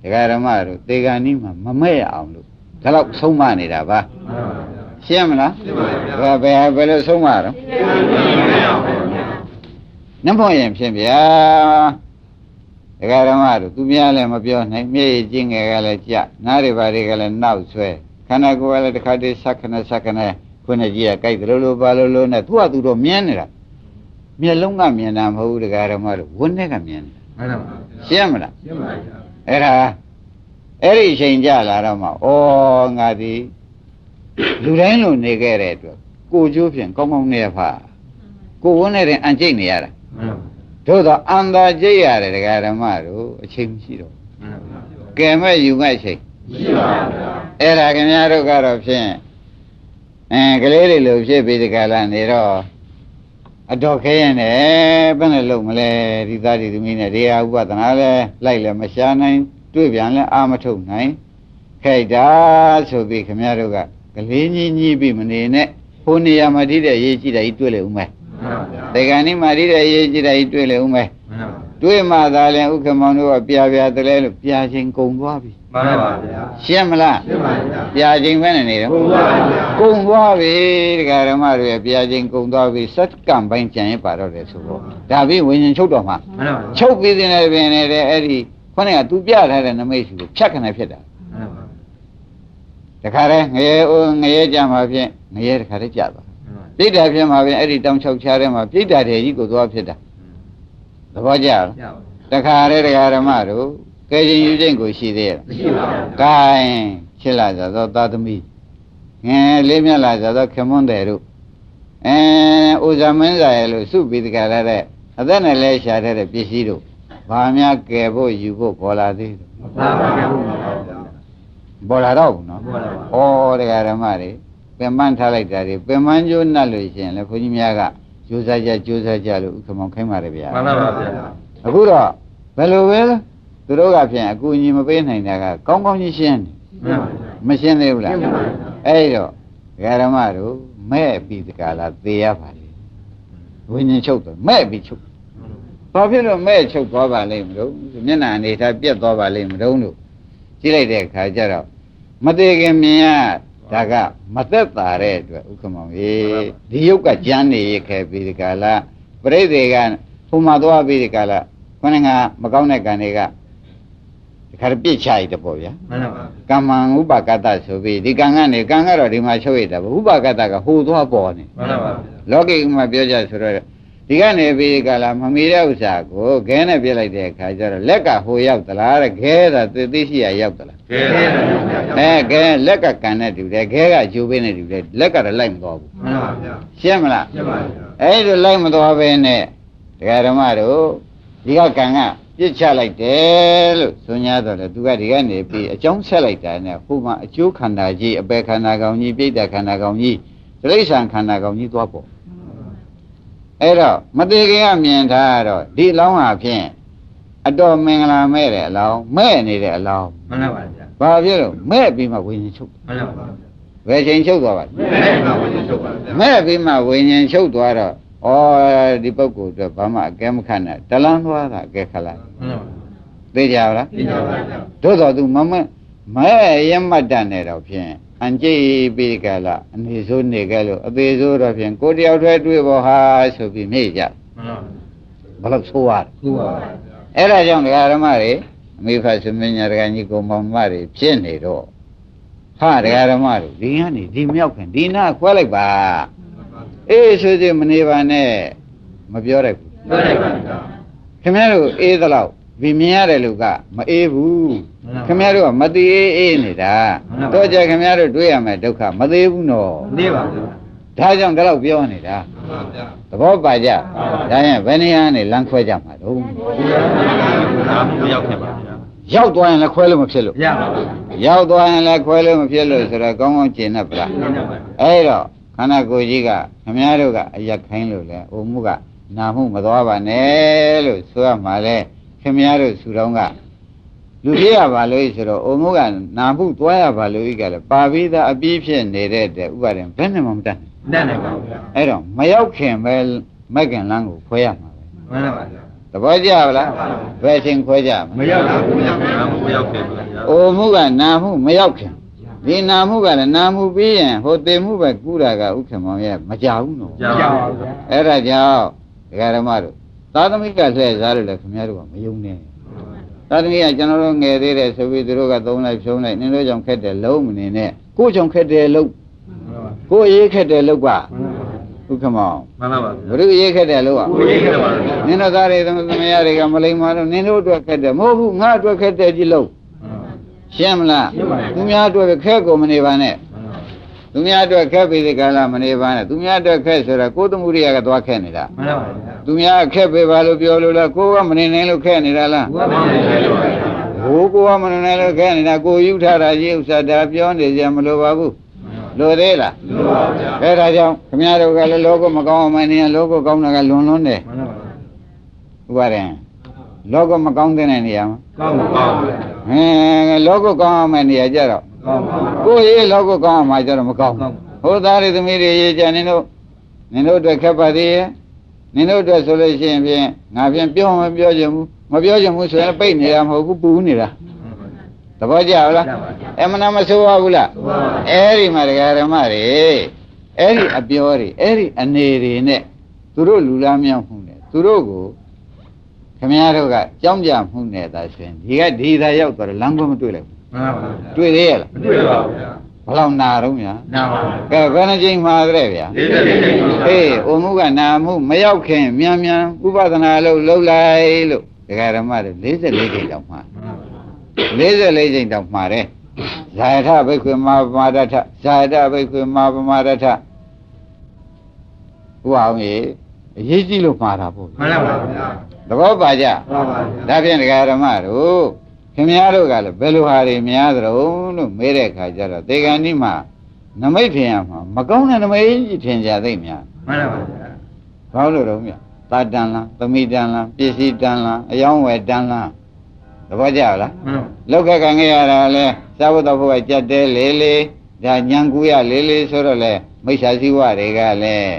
ဒကာဓမ္မတို့သေဂာနီးမှာမမဲ့အောင်လို့ဒါတော့ဆုံးမနေတာပါရှင်းမလားရှင်းပါပြီဘယ်လိုဆုံးမတော့နမောရင်ဖြင့်ဗျာဒကာဓမ္မတို့သူများလည်းမပြောနိုင်မျက်ရည်ကျင်းငယ်ကလည်းကြနားတွေပါတွေကလည်းနောက်ဆွဲခန္ဓာကိုယ်ကလည်းတစ်ခါတည်းဆက်ခနဲ့ခုနကြီးကကြိုက်တယ်လို့ပါလို့နဲ့သူကသူတော့မြင်နေတာမျက်လုံးကမြင်တာမဟုတ်ဘူးဒကာဓမ္မတို့ဝန်းထဲကမြင်နေတာမှန်ပါပါရှင်းမလားရှင်းပါပြီအဲ့ဒါအဲ့ဒီအချိန်ကြလာတော့မှဩငါဒီလူတိုင်းလိုနေခဲ့တဲ့အတွက်ကိုကျိုးဖြင့်ကောင်းကောင်းနေရပါကိုဝန်းနဲ့အန်ကျိတ်နေရတာတို့တော့အန္တာကျိတ်ရတယ်ဒကာဓမ္မတို့အချိန်မရှိတော့ကဲမဲ့ယူမဲ့အချိန်မရှိပါဘူးအဲ့ဒါခင်ဗျားတို့ကတော့ဖြင့်ကလေးတွေလိုဖြစ်ပြီးဒီကလာနေတော့အတော်ခဲရင်လည်းဘယ်နဲ့လုံးမလဲဒီသားဒီသမီးနဲ့ဒီဟာဥပဒနာလဲလိုက်လဲမရှာနိုင်တွေ့ပြန်လဲအာမထုတ်နိုင်ခိုက်တာဆိုပြီးခင်ဗျားတို့ကကလေးကြီးကြီးပြီးမနေနဲ့ဟိုနေရာမှာတည်တဲ့ရေးကြည့်တယ်တွေ့လေဦးမယ်တေဂန်ဒီမှာတည်တဲ့ရေးကြည့်တယ်တွေ့လေဦးမယ်တွေ့မှသာလဲဥက္ကမောင်တို့ကပြာတလဲလို့ပြာချင်းကုံသွားပြီ မှန်ပါဗျာ ရှင်းမလား ရှင်းပါဗျာ ပြာချင်းပဲနေတယ် ကုန်ပါဗျာ ကုံသွားပြီတရားဓမ္မတွေပြာချင်းကုံသွားပြီစက္ကန့်ပိုင်းကြံရပါတော့တယ်ဆိုတော့ဒါပြီးဝိညာဉ်ချုပ်တော့မှာ မှန်ပါဗျာ ချုပ်ပြီးတဲ့ပင်နေတဲ့အဲ့ဒီခေါင်းကသူပြထားတဲ့နမိတ်စုကိုဖြတ်ခနဲ့ဖြစ်တာ မှန်ပါ တခါတည်းငရဲကြမှာဖြင့်ငရဲတခါတည်းကြသွားပြိတ္တာဖြစ်မှာဖြင့်အဲ့ဒီတောင်ချောက်ချားထဲမှာပြိတ္တာတွေကြီးကိုသွားဖြစ်တာသဘောကျလား ရပါ တခါတည်းတရားဓမ္မတို့ကဲခြင်းယူခြင်းကိုရှိသေးရဲ့ မရှိပါဘူး ဂိုင်းချစ်လာကြသောသာသမီငယ်လေးမြတ်လာကြသောခင်မွန်းတယ်တို့ဥဇာမင်းစားရဲ့လို့စုပြီးတခါတည်းတဲ့အသက်နဲ့လဲရှာတဲ့ပစ္စည်းတို့ဘာများကယ်ဖို့ယူဖို့ပေါ်လာသေးတယ် မှန်ပါဗျာ ပေါ်လာတော့ဘူးနော် ပေါ်လာပါ ဩတရားဓမ္မတွေပင်ပန်းထားလိုက်တာတွေပင်ပန်းကျိုးနှက်လို့ရှိရင်လည်းဘုန်းကြီးများကကြိုးစားကြလို့ဥက္ကမောင်ခိုင်းပါတယ်ဗျာ မှန်ပါဗျာ အခုတော့ဘယ်လိုပဲသူတို့ကဖြင့်အကူအညီမပေးနိုင်တာကကောင်းကောင်းကြီးရှင်းတယ် မှန်ပါ မရှင်းသေးဘူးလား ရှင်းပါဗျာ အဲ့တော့တရားဓမ္မတို့မဲ့ပြီးဒီကလာသေရပါလေဝိညာဉ်ချုပ်တော့မဲ့ပြီးချုပ်ဘာဖြစ်လို့မဲ့ချုပ်သွားပါလိမ့်မလို့မျက်နှာအနေထားပြတ်သွားပါလိမ့်မလို့ကြည့်လိုက်တဲ့အခါကျတော့မသေးခင်မြင်ရဒါကမသက်သာတဲ့အတွက်ဥက္ကမောင်ကြီးဒီယုတ်ကကြမ်းနေရခဲ့ပြီးဒီကလာပြိဿေကဟိုမှာသွားပြီးဒီကလာခொနကမကောင်းတဲ့ကံတွေကဒီခါပြစ်ချရတယ်ပေါ့ဗျာ မှန်ပါ ကမ္မံဥပကတ္တဆိုပြီးဒီကံကနေကံကတော့ဒီမှာချုပ်ရတာပေါ့ဥပကတ္တကဟိုသွားပေါ်နေ မှန်ပါ လောကိမှာပြောကြဆိုတော့ဒီကနေပြီးကလာမမီတဲ့ဥစ္စာကိုခဲနဲ့ပြစ်လိုက်တဲ့အခါကျတော့လက်ကဟိုရောက်သလားတဲ့ခဲတာသိရှိရရောက်သလား ကဲတယ်ဗျာ ခဲလက်ကကံနဲ့တူတယ်ခဲကဂျိုးပေးနဲ့တူတယ်လက်ကတော့လိုက်မသွားဘူး မှန်ပါဗျာ ရှင်းမလား ရှင်းပါဗျာ အဲ့ဒီလိုက်မသွားဘဲနဲ့တရားဓမ္မတို့ဒီကကံကပြစ်ချလိုက်တယ်လို့ဆို냐တော့လေသူကဒီကနေပြီးအကြောင်းဆက်လိုက်တာနဲ့ဟိုမှာအကျိုးခန္ဓာကြီးအပယ်ခန္ဓာကောင်ကြီးပြိတ္တခန္ဓာကောင်ကြီးတိရစ္ဆာန်ခန္ဓာကောင်ကြီးသွားပေါ့အဲ့တော့မသေးခင်ကမြင်ထားတော့ဒီအလောင်းဟာဖြင့်အတော်မင်္ဂလာမဲ့တဲ့အလောင်းမဲ့နေတဲ့အလောင်း မှန်ပါဗျာ ဘာဖြစ်လို့မဲ့ပြီးမှဝိညာဉ်ချုပ် မှန်ပါ ဘယ်ချိန်ချုပ်သွားပါလဲ အဲ့မှာဝင်ချုပ်ပါဗျာ မဲ့ပြီးမှဝိညာဉ်ချုပ်သွားတော့ဩဒီပုဂ္ဂိုလ်အတွက်ဘာမှအကဲမခနဲ့တလန်းသွားတာအကဲခလိုက် မှန်ပါ သိကြလား သိကြပါဗျာ သို့တော်သူမဲ့ရမတ်တတ်နေတော့ဖြင့်အန်ကြိပြီးကြလားအနေဆိုးနေကြလို့အသေးဆိုးတော့ဖြင့်ကိုယ်တယောက်တည်းတွေ့ပေါ်ဟာဆိုပြီးမြေ့ကြ မှန်ပါ ဘလို့ဆိုးရတယ် ဟုတ်ပါ အဲ့ဒါကြောင့်ဒကာဓမ္မတွေအမိဖတ်သမင်းညာဒကာကြီးကိုမောင်မတွေဖြစ်နေတော့ဟာဒကာဓမ္မတွေဒီကနေဒီမြောက်ခင်ဒီနာခွဲလိုက်ပါအေးဆိုစီမနေပါနဲ့မပြောတတ်ဘူး ပြောလိုက်ပါဗျာ ခင်ဗျားတို့အေးသလောက်ဒီမြင်ရတဲ့လူကမအေးဘူးခင်ဗျားတို့ကမသေးအေးနေတာတော့ကြခင်ဗျားတို့တွေ့ရမယ်ဒုက္ခမသေးဘူးနော် နေပါဗျာ ဒါကြောင့်ဒီလောက်ပြောနေတာ မှန်ပါဗျာ သဘောပါကြဒါရင်ဘယ်နေရာနဲ့လမ်းခွဲကြမှာတော့ ဒါမှမရောက်ခင်ပါဗျာ ရောက်သွားရင်လည်းခွဲလို့မဖြစ်လို့ ရပါဗျာ ရောက်သွားရင်လည်းခွဲလို့မဖြစ်လို့ဆိုတော့ကောင်းကောင်းကျင့်တတ်ပလားအဲ့တော့ခန္ဓာကိုယ်ကြီးကခင်ဗျားတို့ကအရက်ခိုင်းလို့လဲအိုမှုကနာမှုမသွားပါနဲ့လို့ဆိုရမှာလဲခင်ဗျားတို့ဆူတော်ကလူဖြစ်ရပါလို့ဆိုတော့အိုမှုကနာမှုသွားရပါလို့ဤကလည်းပါပြီးသားအပြီးဖြစ်နေတဲ့တဲ့ဥပါဒံဘယ်နဲ့မှမတတ် နဲ့နိုင်ပါဗျာ အဲ့တော့မရောက်ခင်ပဲမက်ကင်လန်းကိုခွဲရမှာပဲ မှန်ပါဗျာ သဘောကျပါလားဘယ်ချိန်ခွဲကြမ မ လဲ ရောက်ဘူးဗျာမရောက်ခင်ပါဗျာ အိုမှုကနာမှုမရောက်ခင်ဒီနာမှုကလည်းနာမှုပြီးရင်ဟိုသေမှုပဲကူတာကဥက္ကမောင်ရဲ့မကြဘူးနော် ကြောက်ပါဗျာ အဲ့ဒါကြောင့်ဒကာဓမ္မတို့သာသမီကလှည့်စားလို့လည်းခင်ဗျားတို့ကမယုံနဲ့သာသမီကကျွန်တော်တို့ငယ်သေးတယ်ဆိုပြီးသူတို့ကသုံးလိုက်ဖြုံးလိုက်နင်တို့ကြောင့်ခက်တယ်လုံးမနေနဲ့ကိုကြောင့်ခက်တယ်လုံးကိုအေးခက်တယ်လုံးပါဥက္ကမောင် မှန်ပါဗျာ ဘုရုအေးခက်တယ်လုံးပါ ကိုရေးခဲ့ပါဗျာ နင်တို့သားတွေသမယတွေကမလိမ္မာတော့နင်တို့အတွက်ခက်တယ်မဟုတ်ဘူးငါအတွက်ခက်တယ်ကြီးလုံးရှင်းမလားသူများအတွက်ခက်ကိုမနေပါနဲ့သူများအတွက်ခက်ပြီးဒီကလာမနေပါနဲ့သူများအတွက်ခက်ဆိုတာကိုယ်သမှုရိယကသွားခက်နေတာ မှန်ပါဗျာ သူများခက်ပေးပါလို့ပြောလို့လားကိုကမနေနိုင်လို့ခက်နေတာလား ဘုရားမင်းလေးလို့ပါဗျာ ဟိုကိုကမနေနိုင်လို့ခက်နေတာကိုယူထားတာကြီးဥစ္စာဒါပြောနေကြမလို့ပါဘူးလို့သေးလား လို့ပါဗျာ အဲဒါကြောင့်ခင်ဗျားတို့ကလည်းလောကမကောင်းအောင်မနေရင်လောကကောင်းတာကလွန်လွန်းတယ် မှန်ပါဗျာ ဥပါရင်လောကမကောင်းတဲ့နေရာမှာ ကောင်းပါဗျာ လောကကောင်းအောင်မယ့်နေရာကြတော့ ကောင်းပါ ကိုယ်ရေးလောကကောင်းအောင်မှကြတော့မကောင်းဟိုသားတွေသမီးတွေရေးကြနင်တို့အတွက်ခက်ပါသေးရဲ့နင်တို့အတွက်ဆိုလို့ရှိရင်ဖြင့်ငါဖြင့်ပြောမပြောချင်ဘူးမပြောချင်ဘူးဆိုရင်ပိတ်နေတာမဟုတ်ဘူးပူနေတာ သဘောကျလားအမှန်မဆိုးပါဘူးလားအဲ့ဒီမှာတရားဓမ္မတွေအဲ့ဒီအပြောတွေအဲ့ဒီအနေတွေနဲ့သူတို့လူလားမြောက်မှုနဲ့သူတို့ကိုခမည်းတော်ကကြောင်းကြမှုနဲ့သာဆိုရင်ဒီသာရောက်သွားတော့လမ်းကွမတွေ့လိုက်ဘူးမှန်ပါပါတွေ့သေးရဲ့လားမတွေ့ပါဘူးဗျာဘယ်လောက်နာတော့ညာနာပါဘူးကဲဘယ်နှချိန်မှာကြဲဗျာ44ချိန်ပါအေးအိုမှုကနာမှုမရောက်ခင်မြန်ဥပဒနာလို့လှုပ်လိုက်လို့တရားဓမ္မတွေ44ချိန်တောင်မှာ44ချိန်တောင်မှာတယ်ဇာယထဘိက္ခွေမာပမာဒထဇာယထဘိက္ခွေမာပမာဒထဟိုအောင်ကြီးအရေးကြီးလို့မှာတာပေါ့မှန်ပါဗျာသဘောပါကြမှန်ပါဗျာဒါဖြင့်တရားဓမ္မတို့ခင်ဗျားတို့ကလည်းဘယ်လိုဟာတွေများသလဲလို့မေးတဲ့အခါကျတော့ဒေဂန်ဒီမှာနမိတ်ထင်ရမှာမကောင်းတဲ့နမိတ်ကြီးထင်ကြသိများမှန်ပါဗျာဘာလို့တော့မြတ်တာတန်လားသမိတန်လားပစ္စည်းတန်လားအယောင်းဝယ်တန်လားသဘောကျလားမှန်လောက်ကခံခဲ့ရတာလဲသာဝတ္တဘုရားကြက်တဲလေးလေးဒါညံကူရလေးလေးဆိုတော့လဲမိစ္ဆာစည်းဝါတွေကလည်း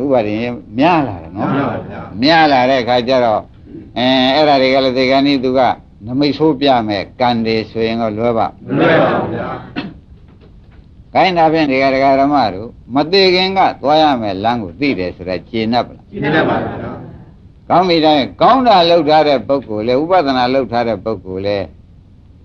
ဥပါဒင်များလာတယ်နော်မှန်ပါဗျာများလာတဲ့အခါကျတော့အဲ့ဒါတွေကလည်းဒေဂန်ဒီသူကနမိတ်ဆိုးပြမယ်ကံတွေဆိုရင်တော့လွယ်ပါမလွယ်ပါဘူးဗျာ။ခိုင်းတာဖြင့်ဒီကဓမ္မတို့မသေးခင်ကသွားရမယ်လမ်းကိုသိတယ်ဆိုတော့ကျေနပ်ပါလား။ကျေနပ်ပါဗျာ။ကောင်းပြီတိုင်းကောင်းတာလုပ်ထားတဲ့ပုဂ္ဂိုလ်လေဥပဒနာလုပ်ထားတဲ့ပုဂ္ဂိုလ်လေ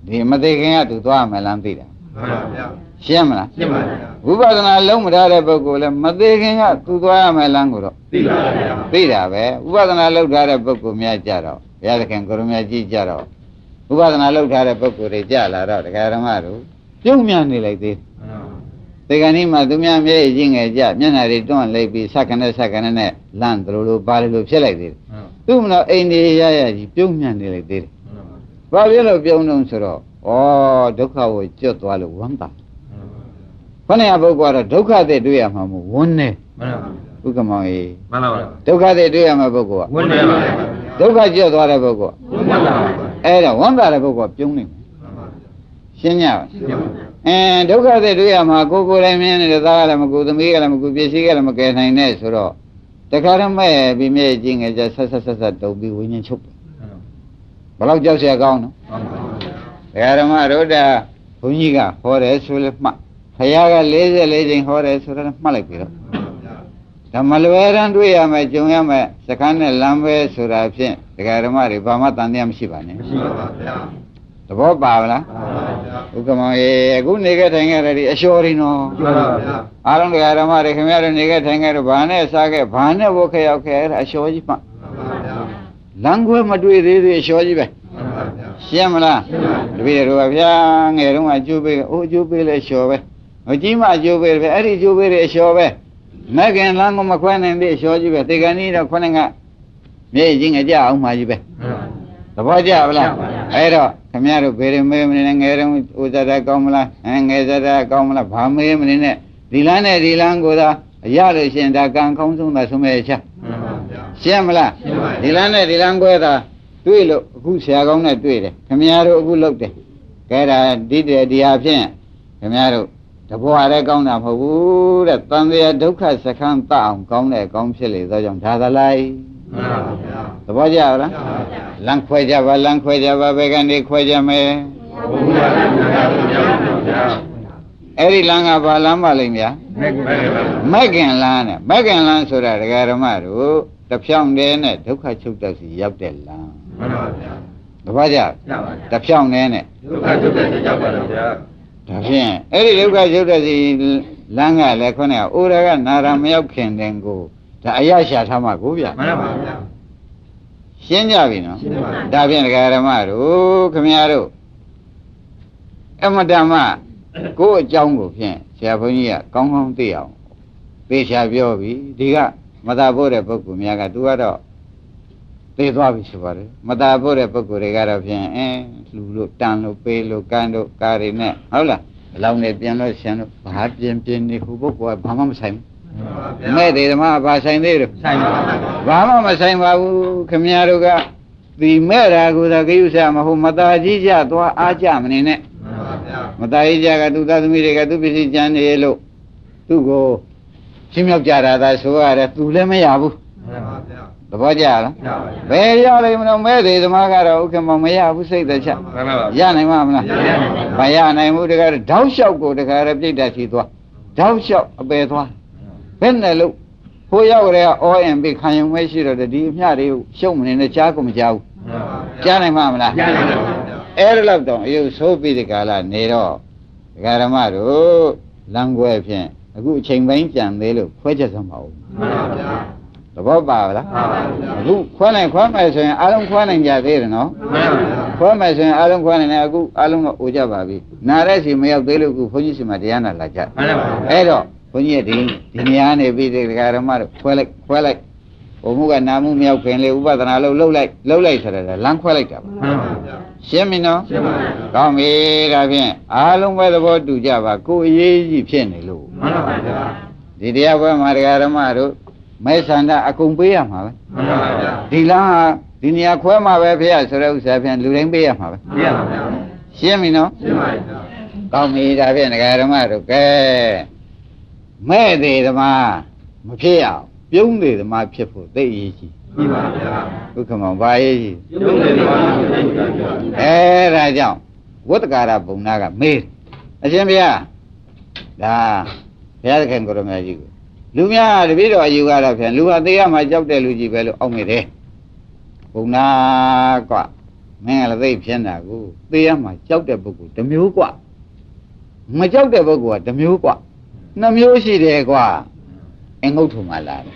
ဒီမသေးခင်ကသူသွားရမယ်လမ်းသိတာ။မှန်ပါဗျာ။ရှင်းမလား။ရှင်းပါဗျာ။ဥပဒနာလုံးမထားတဲ့ပုဂ္ဂိုလ်လေမသေးခင်ကသူသွားရမယ်လမ်းကိုတော့သိပါဗျာ။သိတာပဲ။ဥပဒနာလုပ်ထားတဲ့ပုဂ္ဂိုလ်များကြတော့ဘုရားသခင်ကိုရမကြီးကြတော့ဥပဒနာလုပ်ထားတဲ့ပုဂ္ဂိုလ်တွေကြလာတော့တရားဓမ္မတို့ပြုံးမြန်နေလိုက်သေးဒီကနေ့မှသူများမျက်ရည်ကြီးငယ်ကြမျက်နှာတွေတွန့်လိုက်ပြီးစက္ကနဲ့နဲ့လန့်သလိုပါလိုဖြစ်လိုက်သေးတယ်သူ့မလို့အိမ်တွေရရကြီးပြုံးမြန်နေလိုက်သေးတယ်ဘာဖြစ်လို့ပြုံးတော့ဆိုတော့ဩဒုက္ခကိုကျွတ်သွားလို့ဝမ်းသာခொနည်းပုဂ္ဂိုလ်ကတော့ဒုက္ခတွေတွေ့ရမှာမဟုတ်ဝန်းနေမှန်ပါဘူးဥက္ကမောင်ကြီးမှန်ပါပါဒုက္ခတွေတွေ့ရမှာပုဂ္ဂိုလ်ကဝန်းနေပါဒုက္ခကျွတ်သွားတဲ့ပုဂ္ဂိုလ်ဝမ်းသာပါအဲ့ဒါဝမ်းသာတဲ့ပုဂ္ဂိုလ်ပြုံးနေတယ်ရှင်းကြပါဒုက္ခတွေတွေ့ရမှာကိုယ်တိုင်မြင်နေတဲ့သားကလည်းမကူသမီးကလည်းမကူပစ္စည်းကလည်းမကယ်နိုင်နဲ့ဆိုတော့တခါတော့မဲ့ပြီးမြဲကြီးငယ်ကြဆက်တုံပြီးဝိညာဉ်ချုပ်ဘယ်လောက်ကြောက်เสียကောင်းနော်ဒကာဓမ္မတို့တာဘုန်းကြီးကဟောတယ်ဆိုလဲမှတ်ဘုရားက44ချိန်ဟောတယ်ဆိုတော့မှတ်လိုက်ပြီတော့ဓမ္မလွယ်ရန်တွေ့ရမယ်ကြုံရမယ်စခန်းနဲ့လမ်းပဲဆိုတာဖြင့်ဒကာဓမ္မတွေဘာမှတန်တရားမရှိပါနဲ့မရှိပါပါဗျာသဘောပါလားမှန်ပါဗျာဥက္ကမောင်ရေအခုနေခဲ့ထိုင်ခဲ့တယ်အလျှော်ရင်းနော်မှန်ပါဗျာအားလုံးဒကာဓမ္မတွေခင်ဗျားတို့နေခဲ့ထိုင်ခဲ့တော့ဘာနဲ့စားခဲ့ဘာနဲ့ဝတ်ခဲ့ရောက်ခဲ့အဲ့ဒါအလျှော်ကြီးမှန်ပါဗျာလမ်းခွဲမတွေ့သေးသေးအလျှော်ကြီးပဲမှန်ပါဗျာရှင်းမလားတပည့်တော်ကဗျာငယ်တုန်းကအကျိုးပေးအိုးအကျိုးပေးလဲလျှော်ပဲမကြီးမှအကျိုးပေးပဲအဲ့ဒီအကျိုးပေးတဲ့အလျှော်ပဲမကင်လမ်းကမခွဲနိုင်သေးအလျှော်ကြီးပဲတေကန်ကြီးတော့ခွနဲ့ကမျက်ကြီးငကြအောင်မှကြီးပဲသဘောကျပါလားအဲ့တော့ခင်ဗျားတို့ဘယ်ရင်မေးမနေနဲ့ငယ်တုန်းဥဇဒကောင်းမလားငယ်ဇဒကောင်းမလားဘာမေးမနေနဲ့ဒီလမ်းနဲ့ဒီလမ်းကိုသာရလို့ရှင်ဒါကံကောင်းဆုံးသာဆုံးမဲ့ချရှင်းမလားဒီလမ်းနဲ့ဒီလမ်းကိုသာတွေ့လို့အခုဆရာကောင်းနဲ့တွေ့တယ်ခင်ဗျားတို့အခုလုပ်တယ်ကဲဒါဒီဟာဖြင့်ခင်ဗျားတို့တဘွားလည်းကောင်းတာမဟုတ်ဘူးတဲ့တန်တရားဒုက္ခစခန်းတအောင်ကောင်းတဲ့ကောင်းဖြစ်လေသောကြောင့်ဒါသလိုက်မှန်ပါဗျာသဘောကျလားလမ်းခွဲကြပါလမ်းခွဲကြပါဘယ်ကနေခွဲကြမယ်ဘုရားလမ်းခွဲကြပါဗျာအဲ့ဒီလမ်းကဘာလမ်းပါလိမ့်ဗျာမဂ္ဂင်လမ်းနဲ့မဂ္ဂင်လမ်းဆိုတာဒကာဓမ္မတို့တဖြောင်းတည်းနဲ့ဒုက္ခချုပ်တတ်စီရောက်တဲ့လမ်းမှန်ပါဗျာသဘောကျတဖြောင်းတည်းနဲ့ဒုက္ခချုပ်တတ်စီရောက်ပါတော့ဗျာဒါဖြင့်အဲ့ဒီဒုက္ခချုပ်တဲ့စီလမ်းကလည်းခေါင်းကအိုရကနာရမရောက်ခင်တဲ့ကိုဒါအရရှာထားမှာကိုဗျမှန်ပါဗျာရှင်းကြပြီနော်ဒါဖြင့်ဒကာဓမ္မတို့ခမည်းတော်အမတ္တမကိုယ့်အကြောင်းကိုဖြင့်ဆရာဘုန်းကြီးကကောင်းကောင်းသိအောင်သေချာပြောပြီဒီကမသာဖို့တဲ့ပုဂ္ဂိုလ်များကသူကတော့သိသွားပြီဆိုပါတယ်မသာဖို့တဲ့ပုဂ္ဂိုလ်တွေကတော့ဖြင့်လှူလို့တန်လို့ပေးလို့ကမ်းလို့ကားတွေနဲ့ဟုတ်လားအလောင်းနဲ့ပြန်လို့ရှင်လို့ဘာပြင်နေဟိုပုဂ္ဂိုလ်ကဘာမှမဆိုင်ဘူးမဲ့သေးဓမ္မဘာဆိုင်သေးတယ်ဆိုင်ပါဘာမှမဆိုင်ပါဘူးခင်ဗျားတို့ကဒီမဲ့တာကိုသာကိစ္စမဟုတ်မသာကြီးကြသွားအားကြမနေနဲ့မသာကြီးကြကသူသားသမီးတွေကသူပစ္စည်းကျန်နေလို့သူ့ကိုရှင်းမြောက်ကြတာသာဆိုရတယ်သူလည်းမရဘူး သဘောကျလားဘယ်ရလိမ့်မလို့မဲ့သေးသမားကတော့ဥက္ကမမရဘူးစိတ်သက်ချက်ရနိုင်မှာမလားမရနိုင်ဘူးတကယ်တောက်လျှောက်ကိုတကယ်ပြိတ္တာရှိသွားတောက်လျှောက်အပယ်သွားဘယ်နဲ့လို့ဟိုရောက်ကြတဲ့အော်အင်ပိခံယူမဲရှိတော့ဒီအမျှတွေရှုံးမနေနဲ့ကြားကုန်မကြားဘူးကြားနိုင်မှာမလားအဲ့ဒါတော့တော့အယုဆိုးပြီးဒီကာလနေတော့ဒကာရမတို့လမ်းခွဲဖြင့်အခုအချိန်ပိုင်းကြံသေးလို့ခွဲချက်စမ်းပါဦးသဘောပါလားအခုခွဲနိုင်ခွဲမယ်ဆိုရင်အားလုံးခွဲနိုင်ကြသေးတယ်နော်ခွဲမယ်ဆိုရင်အားလုံးခွဲနိုင်တယ်အခုအားလုံးတော့အိုကြပါပြီနားတဲ့စီမရောက်သေးလို့အခုဘုန်းကြီးစီမှာတရားနာလာကြအဲ့တော့ဘုန်းကြီးဒီနေရာနေပြီးဒီဃာရမတို့ခွဲလိုက်ဘုံမှုကနာမှုမရောက်ခင်လေဥပဒနာလှုပ်လိုက်ဆိုတော့လမ်းခွဲလိုက်တာပါရှင်းပြီနော်ကောင်းပြီဒါဖြင့်အားလုံးပဲသဘောတူကြပါကိုယ်အရေးကြီးဖြစ်နေလို့ဒီတရားပွဲမှာဃာရမတို့မဲဆန္ဒအကုန်ပေးရမှာပဲဒီလမ်းဟာဒီနေရာခွဲမှာပဲဖေရဆိုတဲ့ဥစ္စာဖြင့်လူတိုင်းပေးရမှာပဲရှင်းပြီနော်ရှင်းပါပြီကောင်းပြီဒါဖြင့်ဃာရမတို့ကဲမဲ့သေးသမားမဖြစ်အောင်ပြုံးသေးသမားဖြစ်ဖို့သိအရေးကြီးပြီပါဗျာဒုက္ခမောဘာရေးကြီးပြုံးသေးသမားဒါကြောင့်ဝတ္တကာရဘုံနာကမေးအရှင်ဘုရားဒါဘုရားသခင်ကိုရမကြီးကိုလူများတပည့်တော်အယူကတော့ဖြင့်လူဟာသေးရမှာကြောက်တဲ့လူကြီးပဲလို့အောက်မိတယ်ဘုံနာကမင်းကလည်းသိဖြစ်တာကိုသေးရမှာကြောက်တဲ့ပုဂ္ဂိုလ်တစ်မျိုးกว่าမကြောက်တဲ့ပုဂ္ဂိုလ်ကတစ်မျိုးกว่าနှစ်မျိုးရှိတယ်กว่าအငုတ်ထုံမှလာတယ်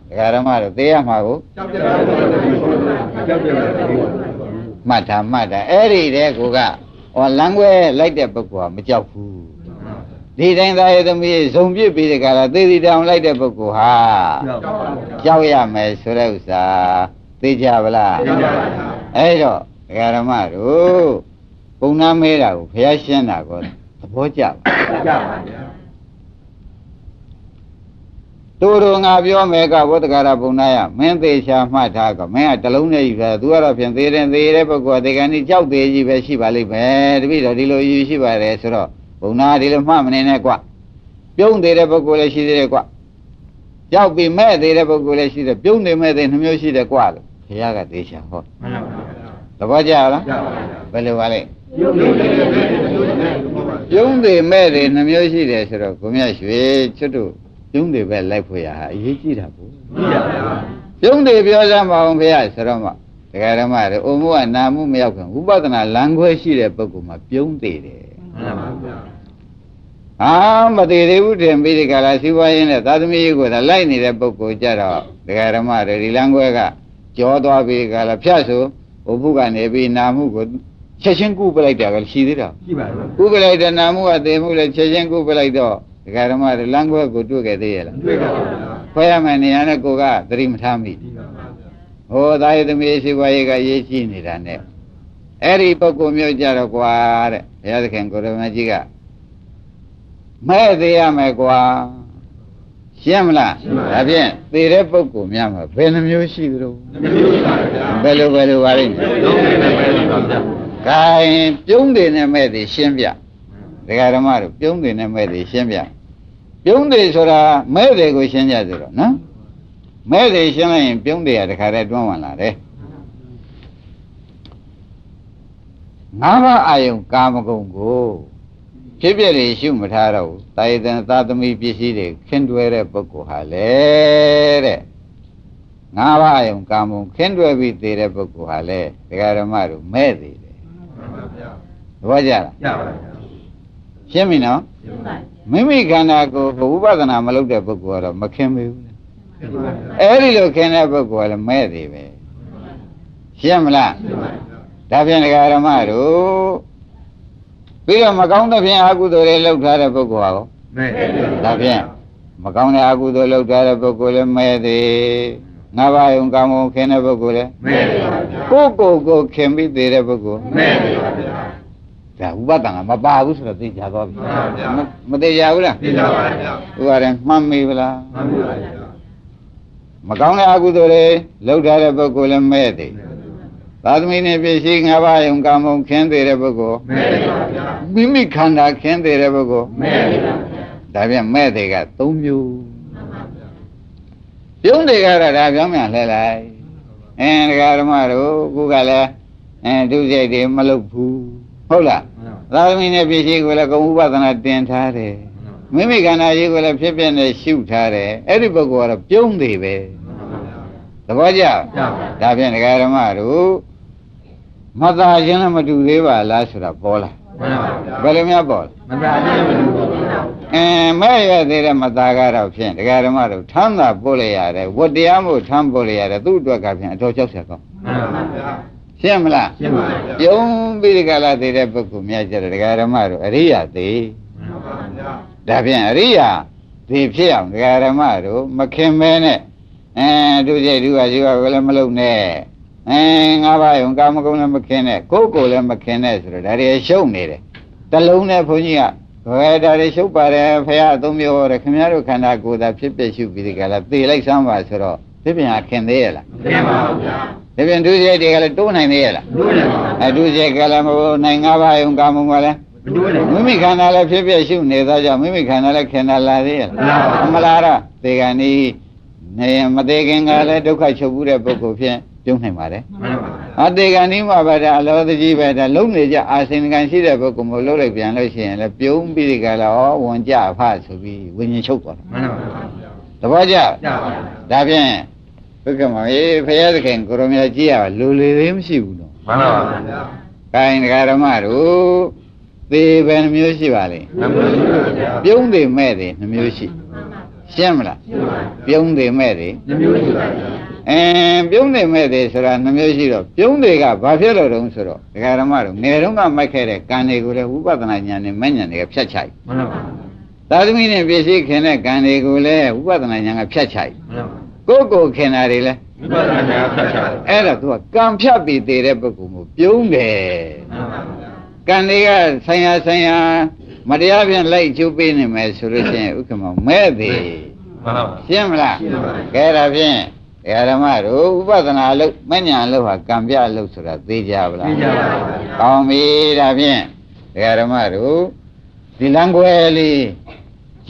ဒကာရမတို့သေးရမှာကိုမှတ်တာအဲ့ဒီတဲ့ကိုကဟောလမ်းခွဲလိုက်တဲ့ပုဂ္ဂိုလ်ကမကြောက်ဘူးဒီတိုင်းသားရဲ့သမီးဇုံပြစ်ပြီးတဲ့ကလာသေသေးတောင်လိုက်တဲ့ပုဂ္ဂိုလ်ဟာကြောက်ရမယ်ဆိုတဲ့ဥစ္စာသိကြပါလားသိကြပါဗျာအဲ့တော့ဒကာရမတို့ပုံနာမဲတာကိုဘုရားရှင်းတာကိုသဘောကျပါဗျာတို့ငါပြောမယ်ကဝတ္တကာရဘုံနာယမင်းသေးချာမှတ်ထားကမင်းကတလုံးနဲ့ယူတာသူကတော့ဖြင့်သေးတဲ့ပုဂ္ဂိုလ်ဒီကနေ့ကြောက်သေးကြီးပဲရှိပါလိမ့်မယ်တပည့်တော်ဒီလိုယူရှိပါတယ်ဆိုတော့ဘုံနာဒီလိုမှတ်မနေနဲ့ကွပြုံးသေးတဲ့ပုဂ္ဂိုလ်လည်းရှိသေးတယ်ကွကြောက်ပြီးမဲ့သေးတဲ့ပုဂ္ဂိုလ်လည်းရှိတယ်ပြုံးနေမဲ့သေးနှမျိုးရှိတယ်ကွလို့ဘုရားကသေချာဟောမှန်ပါဗျာသဘောကျလားဘယ်လိုပါလဲပြုံးသေးမဲ့သေးနှမျိုးရှိတယ်ဆိုတော့ကိုမြတ်ရွှေချွတ်တို့ပြုံးသေးပဲလိုက်ဖို့ရဟာအရေးကြီးတာပေါ့ပြုံးသေးပြောစမ်းပါအောင်ဘုရားဆိုတော့မှဒကာရမတွေအိုမှုကနာမှုမရောက်ခင်ဥပဒနာလမ်းခွဲရှိတဲ့ပုဂ္ဂိုလ်မှာပြုံးသေးတယ်မှန်ပါဗျာမသေးသေးဘူးတင်ပြီးဒီကလာစီးပွားရေးနဲ့သာသမီရေးကိုသာလိုက်နေတဲ့ပုဂ္ဂိုလ်ကြတော့ဒကာရမတွေဒီလမ်းခွဲကကြောသွားပြီးကလာဖြတ်ဆိုဘုဘုကနေပြီးနာမှုကိုချက်ချင်းကုပလိုက်တာကရှိသေးတာရှိပါဘူးကုပလိုက်တဲ့နာမှုကသေမှုလည်းချက်ချင်းကုပလိုက်တော့ဒကာရမတွေလမ်းခွဲကိုတွေ့ခဲ့သေးရဲ့လားတွေ့ပါဘူးခွဲရမယ်နေရာနဲ့ကိုကသတိမထားမိဟိုသာယသမီးစီးပွားရေးကရေးကြည့်နေတာနဲ့အဲ့ဒီပုဂ္ဂိုလ်မျိုးကြတော့ကွာတဲ့ဘုရားသခင်ကိုရမကြီးကမဲ့သေးရမယ်ကွာရှင်းမလားဒါဖြင့်သေတဲ့ပုဂ္ဂိုလ်များမှာဘယ်နှမျိုးရှိသလဲဘယ်လိုပါလိမ့်မယ်ခိုင်းပြုံးတယ်နဲ့မဲ့သေးရှင်းပြဒကာဓမ္မတို့ပြုံးတယ်နဲ့မဲ့သေးရှင်းပြပြုံးတယ်ဆိုတာမဲ့တယ်ကိုရှင်းကြဆိုတော့နော်မဲ့တယ်ရှင်းလိုက်ရင်ပြုံးတယ်ကတခါတည်းတွန်းဝင်လာတယ်ငါးပါးအာယုံကာမဂုဏ်ကိုဖြစ်ပြလေရှုမထားတော့ဘူးတာယတန်သာသမီပစ္စည်းတွေခင်းတွဲတဲ့ပုဂ္ဂိုလ်ဟာလေတဲ့ငါးပါးအာယုံကာမဂုဏ်ခင်းတွဲပြီးသေးတဲ့ပုဂ္ဂိုလ်ဟာလေဒကာဓမ္မတို့မဲ့သေးတယ်မှန်ပါဗျာသဘောကျလားကျပါဗျာရှင်းပြီနော်ရှင်းပါပြီမိမိခန္ဓာကိုယ်ကိုဥပဒနာမလုပ်တဲ့ပုဂ္ဂိုလ်ကတော့မခင်းဘူးအဲ့ဒီလိုခင်းတဲ့ပုဂ္ဂိုလ်ကလည်းမဲ့သေးပဲရှင်းမလားရှင်းပါပြီဒါဖြင့်ဒကာရမတို့ပြီးတော့မကောင်းတဲ့ဖြင့်အကုသိုလ်တွေလှုပ်ထားတဲ့ပုဂ္ဂိုလ်ဟာကောမဲ့ဒါဖြင့်မကောင်းတဲ့အကုသိုလ်လှုပ်ထားတဲ့ပုဂ္ဂိုလ်လည်းမဲ့သေးငါးပါးယုံကာမဂုဏ်ခင်းတဲ့ပုဂ္ဂိုလ်လည်းမဲ့ပါဗျာကိုခင်ပြီးသေးတဲ့ပုဂ္ဂိုလ်မဲ့ပါဗျာဒါဥပဒနာမပါဘူးဆိုတော့သိကြသွားပြီမှန်ပါဗျာမသိကြဘူးလားသိကြပါဗျာဥပါရင်မှတ်မိဗလားမှတ်ပါဗျာမကောင်းတဲ့အကုသိုလ်တွေလှုပ်ထားတဲ့ပုဂ္ဂိုလ်လည်းမဲ့သေးသာသမီနဲ့ပြည့်စည်ငါးပါးယုံကာမဂုဏ်ခင်းသေးတဲ့ပုဂ္ဂိုလ်မဲ့ပါဗျာမိမိခန္ဓာခင်းသေးတဲ့ပုဂ္ဂိုလ်မဲ့ပါဗျာဒါပြန်မဲ့တွေက၃မျိုးပ ပြုံးတွေကတော့ဒါပြောင်းပြန်လှဲလိုက်ဒကာဓမ္မတို့ခုကလည်းဒုစရိုက်တွေမလုပ်ဘူးဟုတ်လားသာသမီနဲ့ပြည့်ရှိကိုလည်းဂုဏ်ဥပဒနာတင်ထားတယ်မိမိခန္ဓာကြီးကိုလည်းဖြစ်ဖြစ်နဲ့ရှုထားတယ်အဲ့ဒီပုဂ္ဂိုလ်ကတော့ပြုံးတွေပဲသဘောကျဒါဖြင့်ဒကာဓမ္မတို့မသာခြင်းလည်းမတူသေးပါလားဆိုတာပေါ်လာဘယ်လိုများပေါ်လဲမသာခြင်းမတူဘူးမဲ့ရသေးတဲ့မသာကတော့ဖြင့်ဒကာဓမ္မတို့ထမ်းသာပို့လိုက်ရတယ်ဝတ္တရားမို့ထမ်းပို့လိုက်ရတယ်သူ့အတွက်ကဖြင့်အတော်60ကောင်းရှင်းမလားရှင်းပါပြီပြုံးပြီးဒီကလာသေးတဲ့ပုဂ္ဂိုလ်များကြတယ်ဒကာဓမ္မတို့အရိယာသေးဒါဖြင့်အရိယာဒီဖြစ်အောင်ဒကာဓမ္မတို့မခင်မဲနဲ့ဒုစိတ်ဒုဟာရှိကလည်းမလုံနဲ့ငါးပါးယုံကာမဂုဏ်လည်းမခင်နဲ့ကိုယ်ကိုယ်လည်းမခင်နဲ့ဆိုတော့ဒါတွေရှုံနေတယ်တလုံးနဲ့ဘုန်းကြီးကဘယ်ဒါတွေရှုပ်ပါတယ်ဖရာအသုံးမျိုးဟောတယ်ခင်ဗျားတို့ခန္ဓာကိုယ်သာဖြစ်ဖြစ်ရှုပြီးဒီကလာသေလိုက်စမ်းပါဆိုတော့ဒီပြန်ခင်သေးရလားမခင်ပါဘူးဗျာဒီပြန်ဒုစိတ်တွေကလည်းတိုးနိုင်သေးရလားတိုးနိုင်ပါဘူးဒုစိတ်ကလည်းမဟုတ်နိုင်ငါးပါးယုံကာမဂုဏ်ကလည်းမိမိခန္ဓာလည်းဖြစ်ဖြစ်ရှုနေသောကြောင့်မိမိခန္ဓာလည်းခင်တာလာသေးရလားမလားတော့ဒီကနေ့နေမသေးခင်ကလည်းဒုက္ခချုပ်ဘူးတဲ့ပုဂ္ဂိုလ်ဖြင့်ပြုံးနိုင်ပါတယ်အတေကံဒီမှာပါတဲ့အလောတကြီးပဲဒါလုံးနေကြအာစင်ကံရှိတဲ့ပုဂ္ဂိုလ်မျိုးလုံးလိုက်ပြန်လို့ရှိရင်လည်းပြုံးပြီးဒီကလာဩဝန်ကြဖဆိုပြီးဝิญဉ်ချုပ်သွားတယ်သဘောကျဒါဖြင့်ဘုက္ကမကြီးဖရာသခင်ကိုရောမြတ်ကြီးရလူလေသေးမရှိဘူးနော်မှန်ပါပါဗျာခိုင်းဒကာဓမ္မတို့သေပဲနှမျိုးရှိပါလေနှမျိုးရှိပါဗျာပြုံးသေးမဲ့သေးနှမျိုးရှိရှင်းမလားပြုံးသေးမဲ့သေးနှမျိုးရှိပါဗျာပြုံးနေမဲ့သေးဆိုတာနှမျိုးရှိတော့ပြုံးတွေကဘာဖြစ်လို့တုံးဆိုတော့ဒကာဓမ္မတို့ငယ်တုန်းကမိုက်ခဲ့တဲ့ကံတွေကိုလည်းဝိပဿနာဉာဏ်နဲ့မဲ့ဉာဏ်တွေကဖြတ်ချိုက်မှန်ပါပါသာသမီနဲ့ပြည့်စည်ခင်တဲ့ကံတွေကိုလည်းဝိပဿနာဉာဏ်ကဖြတ်ချိုက်မှန်ပါကိုယ်ကိုခင်တာတွေလည်းဝိပဿနာဉာဏ်ကဖြတ်ချိုက်အဲ့ဒါသူကကံဖြတ်ပြီးသေးတဲ့ပုဂ္ဂိုလ်မျိုးပြုံးတယ်မှန်ပါပါကံတွေကဆိုင်ရာမတရားဖြင့်လိုက်ကျုပ်ပေးနေမယ်ဆိုလို့ရှိရင်ဥက္ကမမဲ့သေးမှန်ပါပါရှင်းမလားကဲဒါဖြင့်ဓမ္မတို့ဥပဒနာလို့မဉ္ဇဏ်လို့ဟာကံပြလို့ဆိုတာသိကြပါလားသိကြပါပါကောင်းပြီဒါဖြင့်ဓမ္မတို့ဒီလံခွဲလေး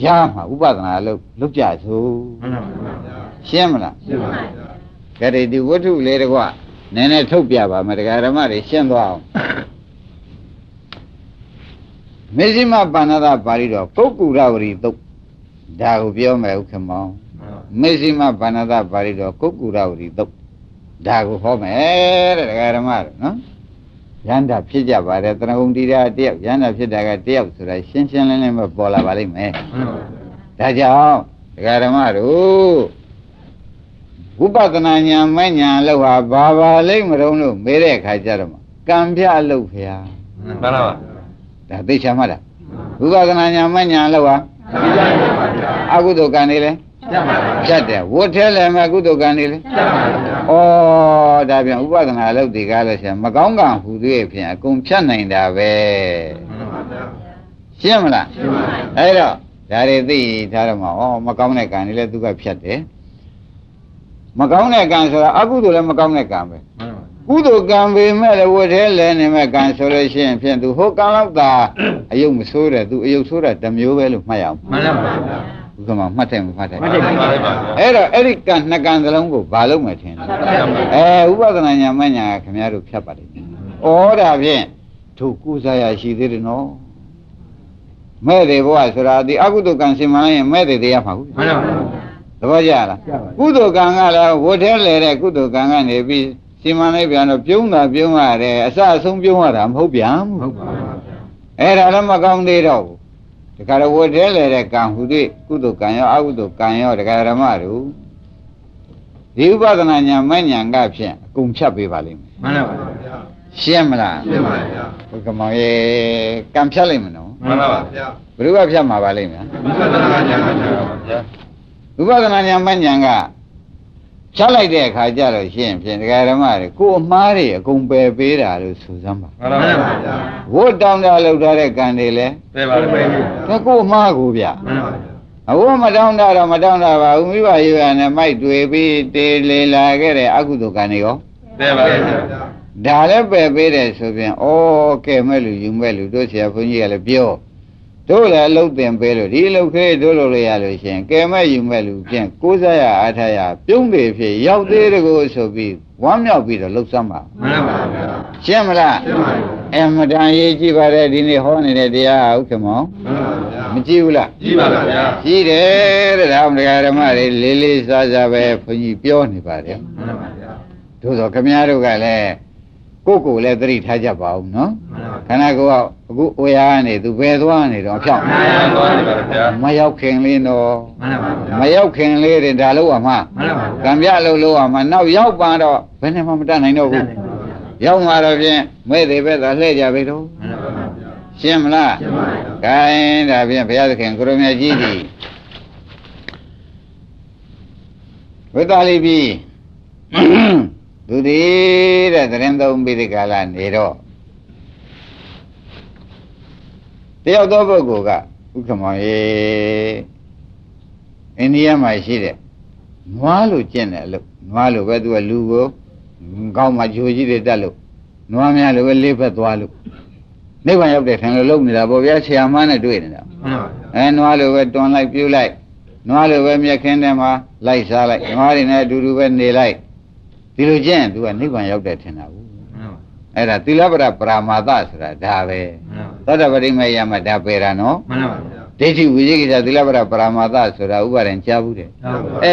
ရမှာဥပဒနာလို့လုပ်ကြစို့မှန်ပါပါရှင်းမလားရှင်းပါပါကဲဒီဝတ္ထုလေးတကွနည်းနည်းထုတ်ပြပါမယ်ဓမ္မတွေရှင်းသွားအောင်မေဇိမပါဏသပါဠိတော်ပုဂ္ဂုရဝရီသုတ်ဒါကိုပြောမယ်ဥက္ကမောင်မေဇိမပါဏသပါဠိတော်ကုက္ကုရဝရီသုတ်ဒါကိုဟောမယ်တဲ့ဓမ္မတို့နော်ယန္တာဖြစ်ကြပါတယ်တဏှုံတိရာတယောက်ယန္တာဖြစ်တာကတယောက်ဆိုတာရှင်းရှင်းလင်းလင်းပဲပေါ်လာပါလိမ့်မယ်ဒါကြောင့်ဓမ္မတို့ဝိပဿနာဉာဏ်မဲ့ဉာဏ်လို့ဟာဘာပါလိမ့်မလို့မေးတဲ့အခါကျတော့ကံပြအလုပ်ဖေဟာမှန်ပါပါဒါသိချင်မှတ်တာဝိပဿနာဉာဏ်မဲ့ဉာဏ်လို့ဟာအကုသိုလ်ကံတွေလဲဖြတ်တယ်ဝတ်ထဲလည်းမကုသိုလ်ကံတွေလေဩဒါပြန်ဥပဒနာလုပ်ဒီကားလို့ဆိုရင်မကောင်းကံဟူသေးဖြင့်အကုန်ဖြတ်နိုင်တာပဲရှင်းမလားအဲ့တော့ဒါတွေသိထားတော့မှဩမကောင်းတဲ့ကံတွေလည်းသူကဖြတ်တယ်မကောင်းတဲ့ကံဆိုတာအကုသိုလ်လည်းမကောင်းတဲ့ကံပဲကုသိုလ်ကံပေမဲ့လည်းဝတ်ထဲလည်းနေမဲ့ကံဆိုလို့ရှိရင်ဖြင့်သူဟိုကံလောက်သာအယုတ်မဆိုးတယ်သူအယုတ်ဆိုးတာတစ်မျိုးပဲလို့မှတ်ရအောင်မှန်ပါပါဥက္ကမမှတ်တယ်မမှတ်တယ်အဲ့တော့အဲ့ဒီကံနှစ်ကံစလုံးကိုဘာလုပ်မယ်ထင်လဲဥပဒနာညာမညာခင်ဗျားတို့ဖြတ်ပါလိမ့်မယ်ဩဒါဖြင့်သူကုစားရရှိသေးတယ်နော်မဲ့တယ်ဘဝဆိုတာဒီအကုသိုလ်ကံစင်မှလည်းမဲ့တယ်တရားမှာဟုတ်မှန်ပါဘူးသဘောကျလားကုသိုလ်ကံကလည်းဝတ်ထဲလေတဲ့ကုသိုလ်ကံကနေပြီးစင်မှလည်းပြန်တော့ပြုံးတာပြုံးရတယ်အစအဆုံးပြုံးရတာမဟုတ်ပြန်ဘူးဟုတ်ပါဘူးအဲ့ဒါလည်းမကောင်းသေးတော့ဘူးတခါတော့ဝတ်ထဲလေတဲ့ကံဟူသည်ကုသိုလ်ကံရောအကုသိုလ်ကံရောဒကာဓမ္မတို့ဒီဥပဒနာညာမဉဏ်ကဖြင့်အကုန်ဖြတ်ပေးပါလိမ့်မယ်မှန်ပါပါဗျာရှင်းမလားရှင်းပါဗျာဘုကမောင်ရေကံဖြတ်လိုက်မနော်မှန်ပါပါဗျာဘယ်သူကဖြတ်မှာပါလိမ့်မယ်ဥပဒနာညာမဉဏ်ပါဗျာဥပဒနာညာမဉဏ်ကဖြတ်လိုက်တဲ့အခါကျတော့ရှင်းဖြင့်ဒကာဓမ္မတွေကိုအမှားတွေအကုန်ပယ်ပေးတာလို့ဆိုစမ်းပါမှန်ပါပါဗျာဝတ်တောင်းတာလောက်ထားတဲ့ကံတွေလည်းပယ်ပါလိမ့်မယ်ဒါကိုအမှားကိုဗျာမှန်ပါပါအဝမတောင်းတာတော့မတောင်းတာပါဘူးမိဘရွာနဲ့မိုက်တွေ့ပြီးတေလေလာခဲ့တဲ့အကုသိုလ်ကံတွေရောပယ်ပါဗျာဒါလည်းပယ်ပေးတယ်ဆိုပြန်ဩကဲမဲ့လူယူမဲ့လူတို့ဆရာဘုန်းကြီးကလည်းပြော တို့လည်းအလုပ်တင်ပေးလို့ဒီအလုပ်ကလေးတို့လုပ်လိုက်ရလို့ရှင်ကဲမဲ့ယူမဲ့လူဖြင့်ကိုးစားရအားထားရပြုံးတယ်ဖြစ်ရောက်သေးတယ်ကိုဆိုပြီးဝမ်းမြောက်ပြီးတော့လှုပ်စမ်းပါမှန်ပါဗျာရှင်းမလားရှင်းပါပြီအမတန်ရေးကြည့်ပါတယ်ဒီနေ့ဟောနေတဲ့တရားဟုတ်ကဲ့မောင်မှန်ပါဗျာမကြည့်ဘူးလားကြည့်ပါဗျာကြည့်တယ်တဲ့ဒါမှဓမ္မတွေလေးလေးစားစားပဲဘုန်းကြီးပြောနေပါတယ်မှန်ပါဗျာတို့တော့ခမည်းတော်ကလည်းကိုကိုလည်းသတိထားကြပါဦးနော်ခန္ဓာကိုယ်ကအခုအိုရကနေသူဘယ်သွားနေတော့အဖြောင်းသွားနေပါဗျာမရောက်ခင်လေးတော့မှန်ပါဗျာမရောက်ခင်လေးတင်ဒါလို့ရမှာမှန်ပါဗျာကံပြလို့ရမှာနောက်ရောက်ပါတော့ဘယ်နဲ့မှမတတ်နိုင်တော့ဘူးရောက်မှာတော့ဖြင့်မဲ့သေးပဲသာလှည့်ကြပြီတော့မှန်ပါဗျာရှင်းမလားရှင်းပါပြီ။ခိုင်းဒါဖြင့်ဘုရားသခင်ကိုရမေကြီးသည်ဝိသလိပြီသူဒီတဲ့သရင်သုံးပြီးဒီကာလနေတော့တယောက်သောပုဂ္ဂိုလ်ကဥက္ကမောင်ရေအိန္ဒိယမှာရှိတဲ့နွားလိုကျင့်တယ်လို့နွားလိုပဲသူကလူကိုကောင်းမှဂျိုကြီးတွေတက်လို့နွားများလိုပဲလေးဖက်သွားလို့နိဗ္ဗာန်ရောက်တဲ့ထင်လို့လုံနေတာပေါ့ဗျာဆရာမနဲ့တွေ့နေတာမှန်ပါဗျာနွားလိုပဲတွန်လိုက်ပြုတ်လိုက်နွားလိုပဲမြက်ခင်းထဲမှာလိုက်စားလိုက်နွားတွေနဲ့အတူတူပဲနေလိုက်ဒီလိုကျင့်သူကနိဗ္ဗာန်ရောက်တဲ့ထင်တာဘူးအဲ့ဒါသီလပရပရာမာသဆိုတာဒါပဲသောတပတိမေယမဒါပေတာနော်မှန်ပါဗျာဒိဋ္ဌိဝိဇိကိစ္စသီလပရပရာမာသဆိုတာဥပါဒံကြားဘူးတဲ့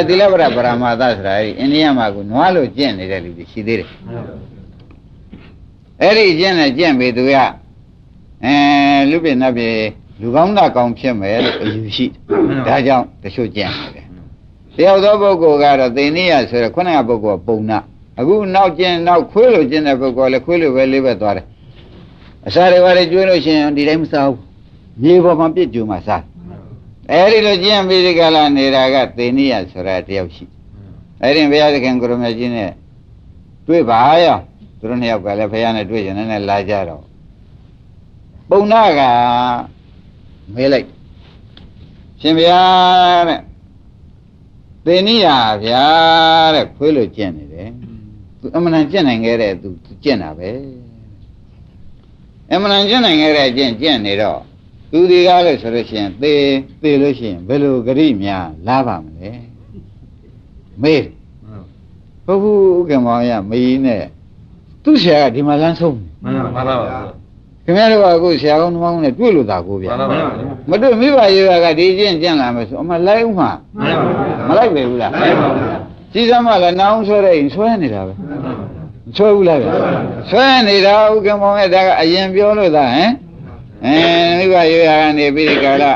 သီလပရပရာမာသဆိုတာအိန္ဒိယမှာကနွားလိုကျင့်နေတဲ့လူတွေရှိသေးတယ်အဲ့ဒီကျင့်နဲ့ကျင့်ပြီသူကလူပြည့်နတ်ပြေလူကောင်းတာကောင်းဖြစ်မယ်လို့အယူရှိဒါကြောင့်တချို့ကြံ့နေတယ်တယောက်သောပုဂ္ဂိုလ်ကတော့သေနိယဆိုရယ်ခုနကပုဂ္ဂိုလ်ကပုံနာအခုနောက်ကျင်နောက်ခွေးလို့ကျင်တဲ့ပုဂ္ဂိုလ်လည်းခွေးလို့ပဲလေးပဲသွားတယ်အစာတွေဘာတွေကျွေးလို့ရှိရင်ဒီတိုင်းမစားဘူးမြေပေါ်မှာပြစ်ကြုံမှာစားအဲဒီလိုကျင်ပြီးဒီကလာနေတာကသေနိယဆိုရယ်တယောက်ရှိအဲဒီဘုရားသခင်ကိုရမကြီးနဲ့တွေ့ပါရောသူတို့နှစ်ယောက်ကလည်းဘုရားနဲ့တွေ့ရင်လည်းလာကြတော့ပုံနာကမဲလိုက်ရှင်ဗျာတဲ့သေနိယဗျာတဲ့ခွေးလို့ကျင့်နေတယ်သူအမှန်တန်ကျင့်နိုင်ခဲ့တဲ့သူကျင့်တာပဲအမှန်တန်ကျင့်နိုင်ခဲ့တဲ့ကျင့်နေတော့သူဒီကားလို့ဆိုလို့ရှိရင်သေလို့ရှိရင်ဘယ်လိုဂရိများလာပါမလဲမေးဟုတ်ဘူးဥက္ကမောင်ရမေးနဲ့သူ့ဆရာကဒီမှာလမ်းဆုံးမှန်ပါဗျာခင်ဗျားတို့ကအခုဆရာကောင်းသမားနဲ့တွေ့လို့သာကိုဗျာမတွေ့မိဘရေကဒီကျင့်လာမယ်ဆိုအမလိုက်ဦးမှာမလိုက်ပဲဘူးလားကြီးစမ်းမလည်းနောင်ဆွဲတဲ့ရင်ဆွဲနေတာပဲဆွဲဘူးလားဗျာဆွဲနေတာဥက္ကမောင်ရဲ့ဒါကအရင်ပြောလို့သာဟမ်မိဘရေကနေပြီးဒီကလာ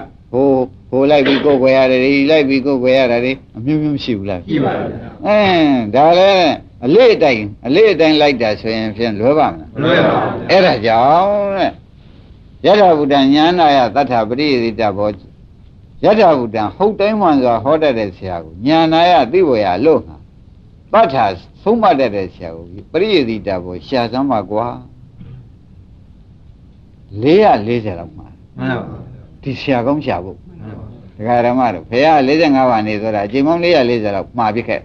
ဟိုလိုက်ပြီးကိုယ်ွယ်ရတယ်ဒီလိုက်ပြီးကိုယ်ွယ်ရတယ်အမျိုးမျိုးမရှိဘူးလားရှိပါဗျာဒါလည်းအလေးအတိုင်းလိုက်တာဆိုရင်ဖြင့်လွယ်ပါမလားလွယ်ပါဘူးအဲ့ဒါကြောင့်တဲ့ယထာဘုဒ္ဓညာနာယသတ္ထပရိယေတိဘောယထာဘုဒ္ဓဟုတ်တိုင်းမှန်စွာဟောတတ်တဲ့ဆရာကိုညာနာယသိဝေယလို့ဟာပဋ္ဌာဆုံးမတတ်တဲ့ဆရာကိုပရိယေတိဘောရှာစမ်းပါကွာ440လောက်မှာမှန်ပါဒီဆရာကောင်းရှာဖို့ဒကာဓမ္မတို့ဘုရား45ပါးနေဆိုတာအချိန်ပေါင်း440လောက်မှာပြခဲ့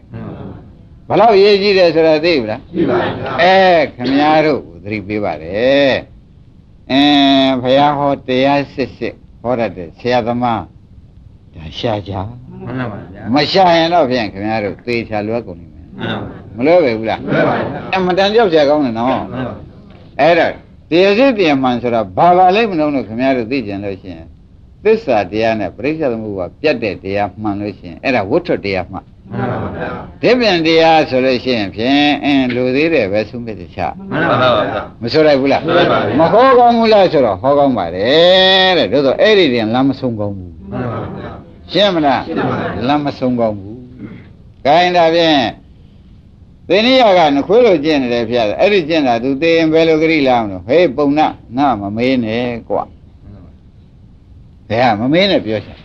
ဘယ်လောက်ရေးကြည့်တယ်ဆိုတာသိဘူးလားသိပါဗျာခင်ဗျားတို့သတိပေးပါတယ်ဘုရားဟောတရားစစ်ဟောတတ်တဲ့ဆရာသမားဒါရှာကြမှန်ပါဗျာမရှာရင်တော့ဖြင့်ခင်ဗျားတို့သေချာလွယ်ကုန်နေမယ်မလွယ်ပဲဘူးလားလွယ်ပါဗျာအမှန်တန်ကြောက်ဆရာကောင်းတယ်နော်အဲ့ဒါတရားစစ်တရားမှန်ဆိုတာဘာလဲမလို့ခင်ဗျားတို့သိကြလို့ရှိရင်သစ္စာတရားနဲ့ပရိစ္ဆေသမုပ္ပါပြတ်တဲ့တရားမှန်လို့ရှိရင်အဲ့ဒါဝဋ္ထုတရားမှန်မှန်ပါဗျာဒီပြန်တရားဆိုလို့ရှိရင်ဖြင့်လူသေးတယ်ပဲဆုံးဖြတ်ချမှန်ပါဗျာမဆိုလိုက်ဘူးလားမဟောကောင်းဘူးလားဆိုတော့ဟောကောင်းပါတယ်တဲ့တို့ဆိုအဲ့ဒီတင်လမ်းမဆုံးကောင်းဘူးမှန်ပါဗျာရှင်းမလားလမ်းမဆုံးကောင်းဘူးခိုင်းတာဖြင့်သေနိယကနခွေးလိုကျင့်နေတယ်ဖျားတယ်အဲ့ဒီကျင့်တာသူသေရင်ဘယ်လိုဂရိလာအောင်လို့ဟေးပုံနာငါမမေးနဲ့ကွာဘယ်ဟာမမေးနဲ့ပြောချင်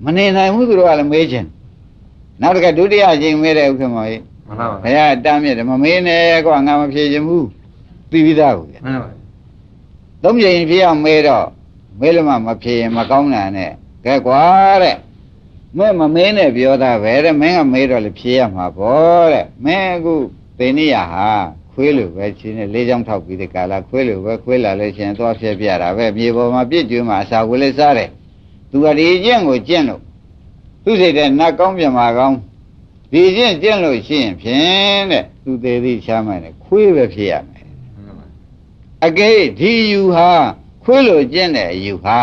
မနေနိုင်ဘူးသူတို့ကလည်းမေးချင်နောက်တစ်ခါဒုတိယအချိန်မေးတဲ့ဥက္ကမောကြီးမှန်ပါပါဘယ်ဟာတားမြစ်တယ်မမေးနဲ့ကွာငါမဖြေချင်ဘူးသိပြီးသားကိုဗျာမှန်ပါပါသုံးချိန်ဖြေအောင်မေးတော့မေးလို့မှမဖြေရင်မကောင်းတာနဲ့ကဲကွာတဲ့မဲမမေးနဲ့ပြောတာပဲတဲ့မင်းကမေးတော့လေဖြေရမှာပေါ့တဲ့မင်းအခုသေနိယဟာ ခွေးလိုပဲချင်းနဲ့လေးချောင်းထောက်ပြီးတဲ့ကာလခွေးလိုပဲခွေးလာလို့ရှင်သွားဖြဲပြတာပဲမြေပေါ်မှာပြည့်ကျွေးမှာအစာကိုလည်းစားတယ်သူကဒီကျင့်ကိုကျင့်လို့သူစိတ်တဲ့နတ်ကောင်းပြမာကောင်းဒီကျင့်ကျင့်လို့ရှိရင်ဖြင့်တဲ့သူသေးသေးချမ်းမှန်းတယ်ခွေးပဲဖြစ်ရမယ်အကဲဒီယူဟာခွေးလိုကျင့်တဲ့အယူဟာ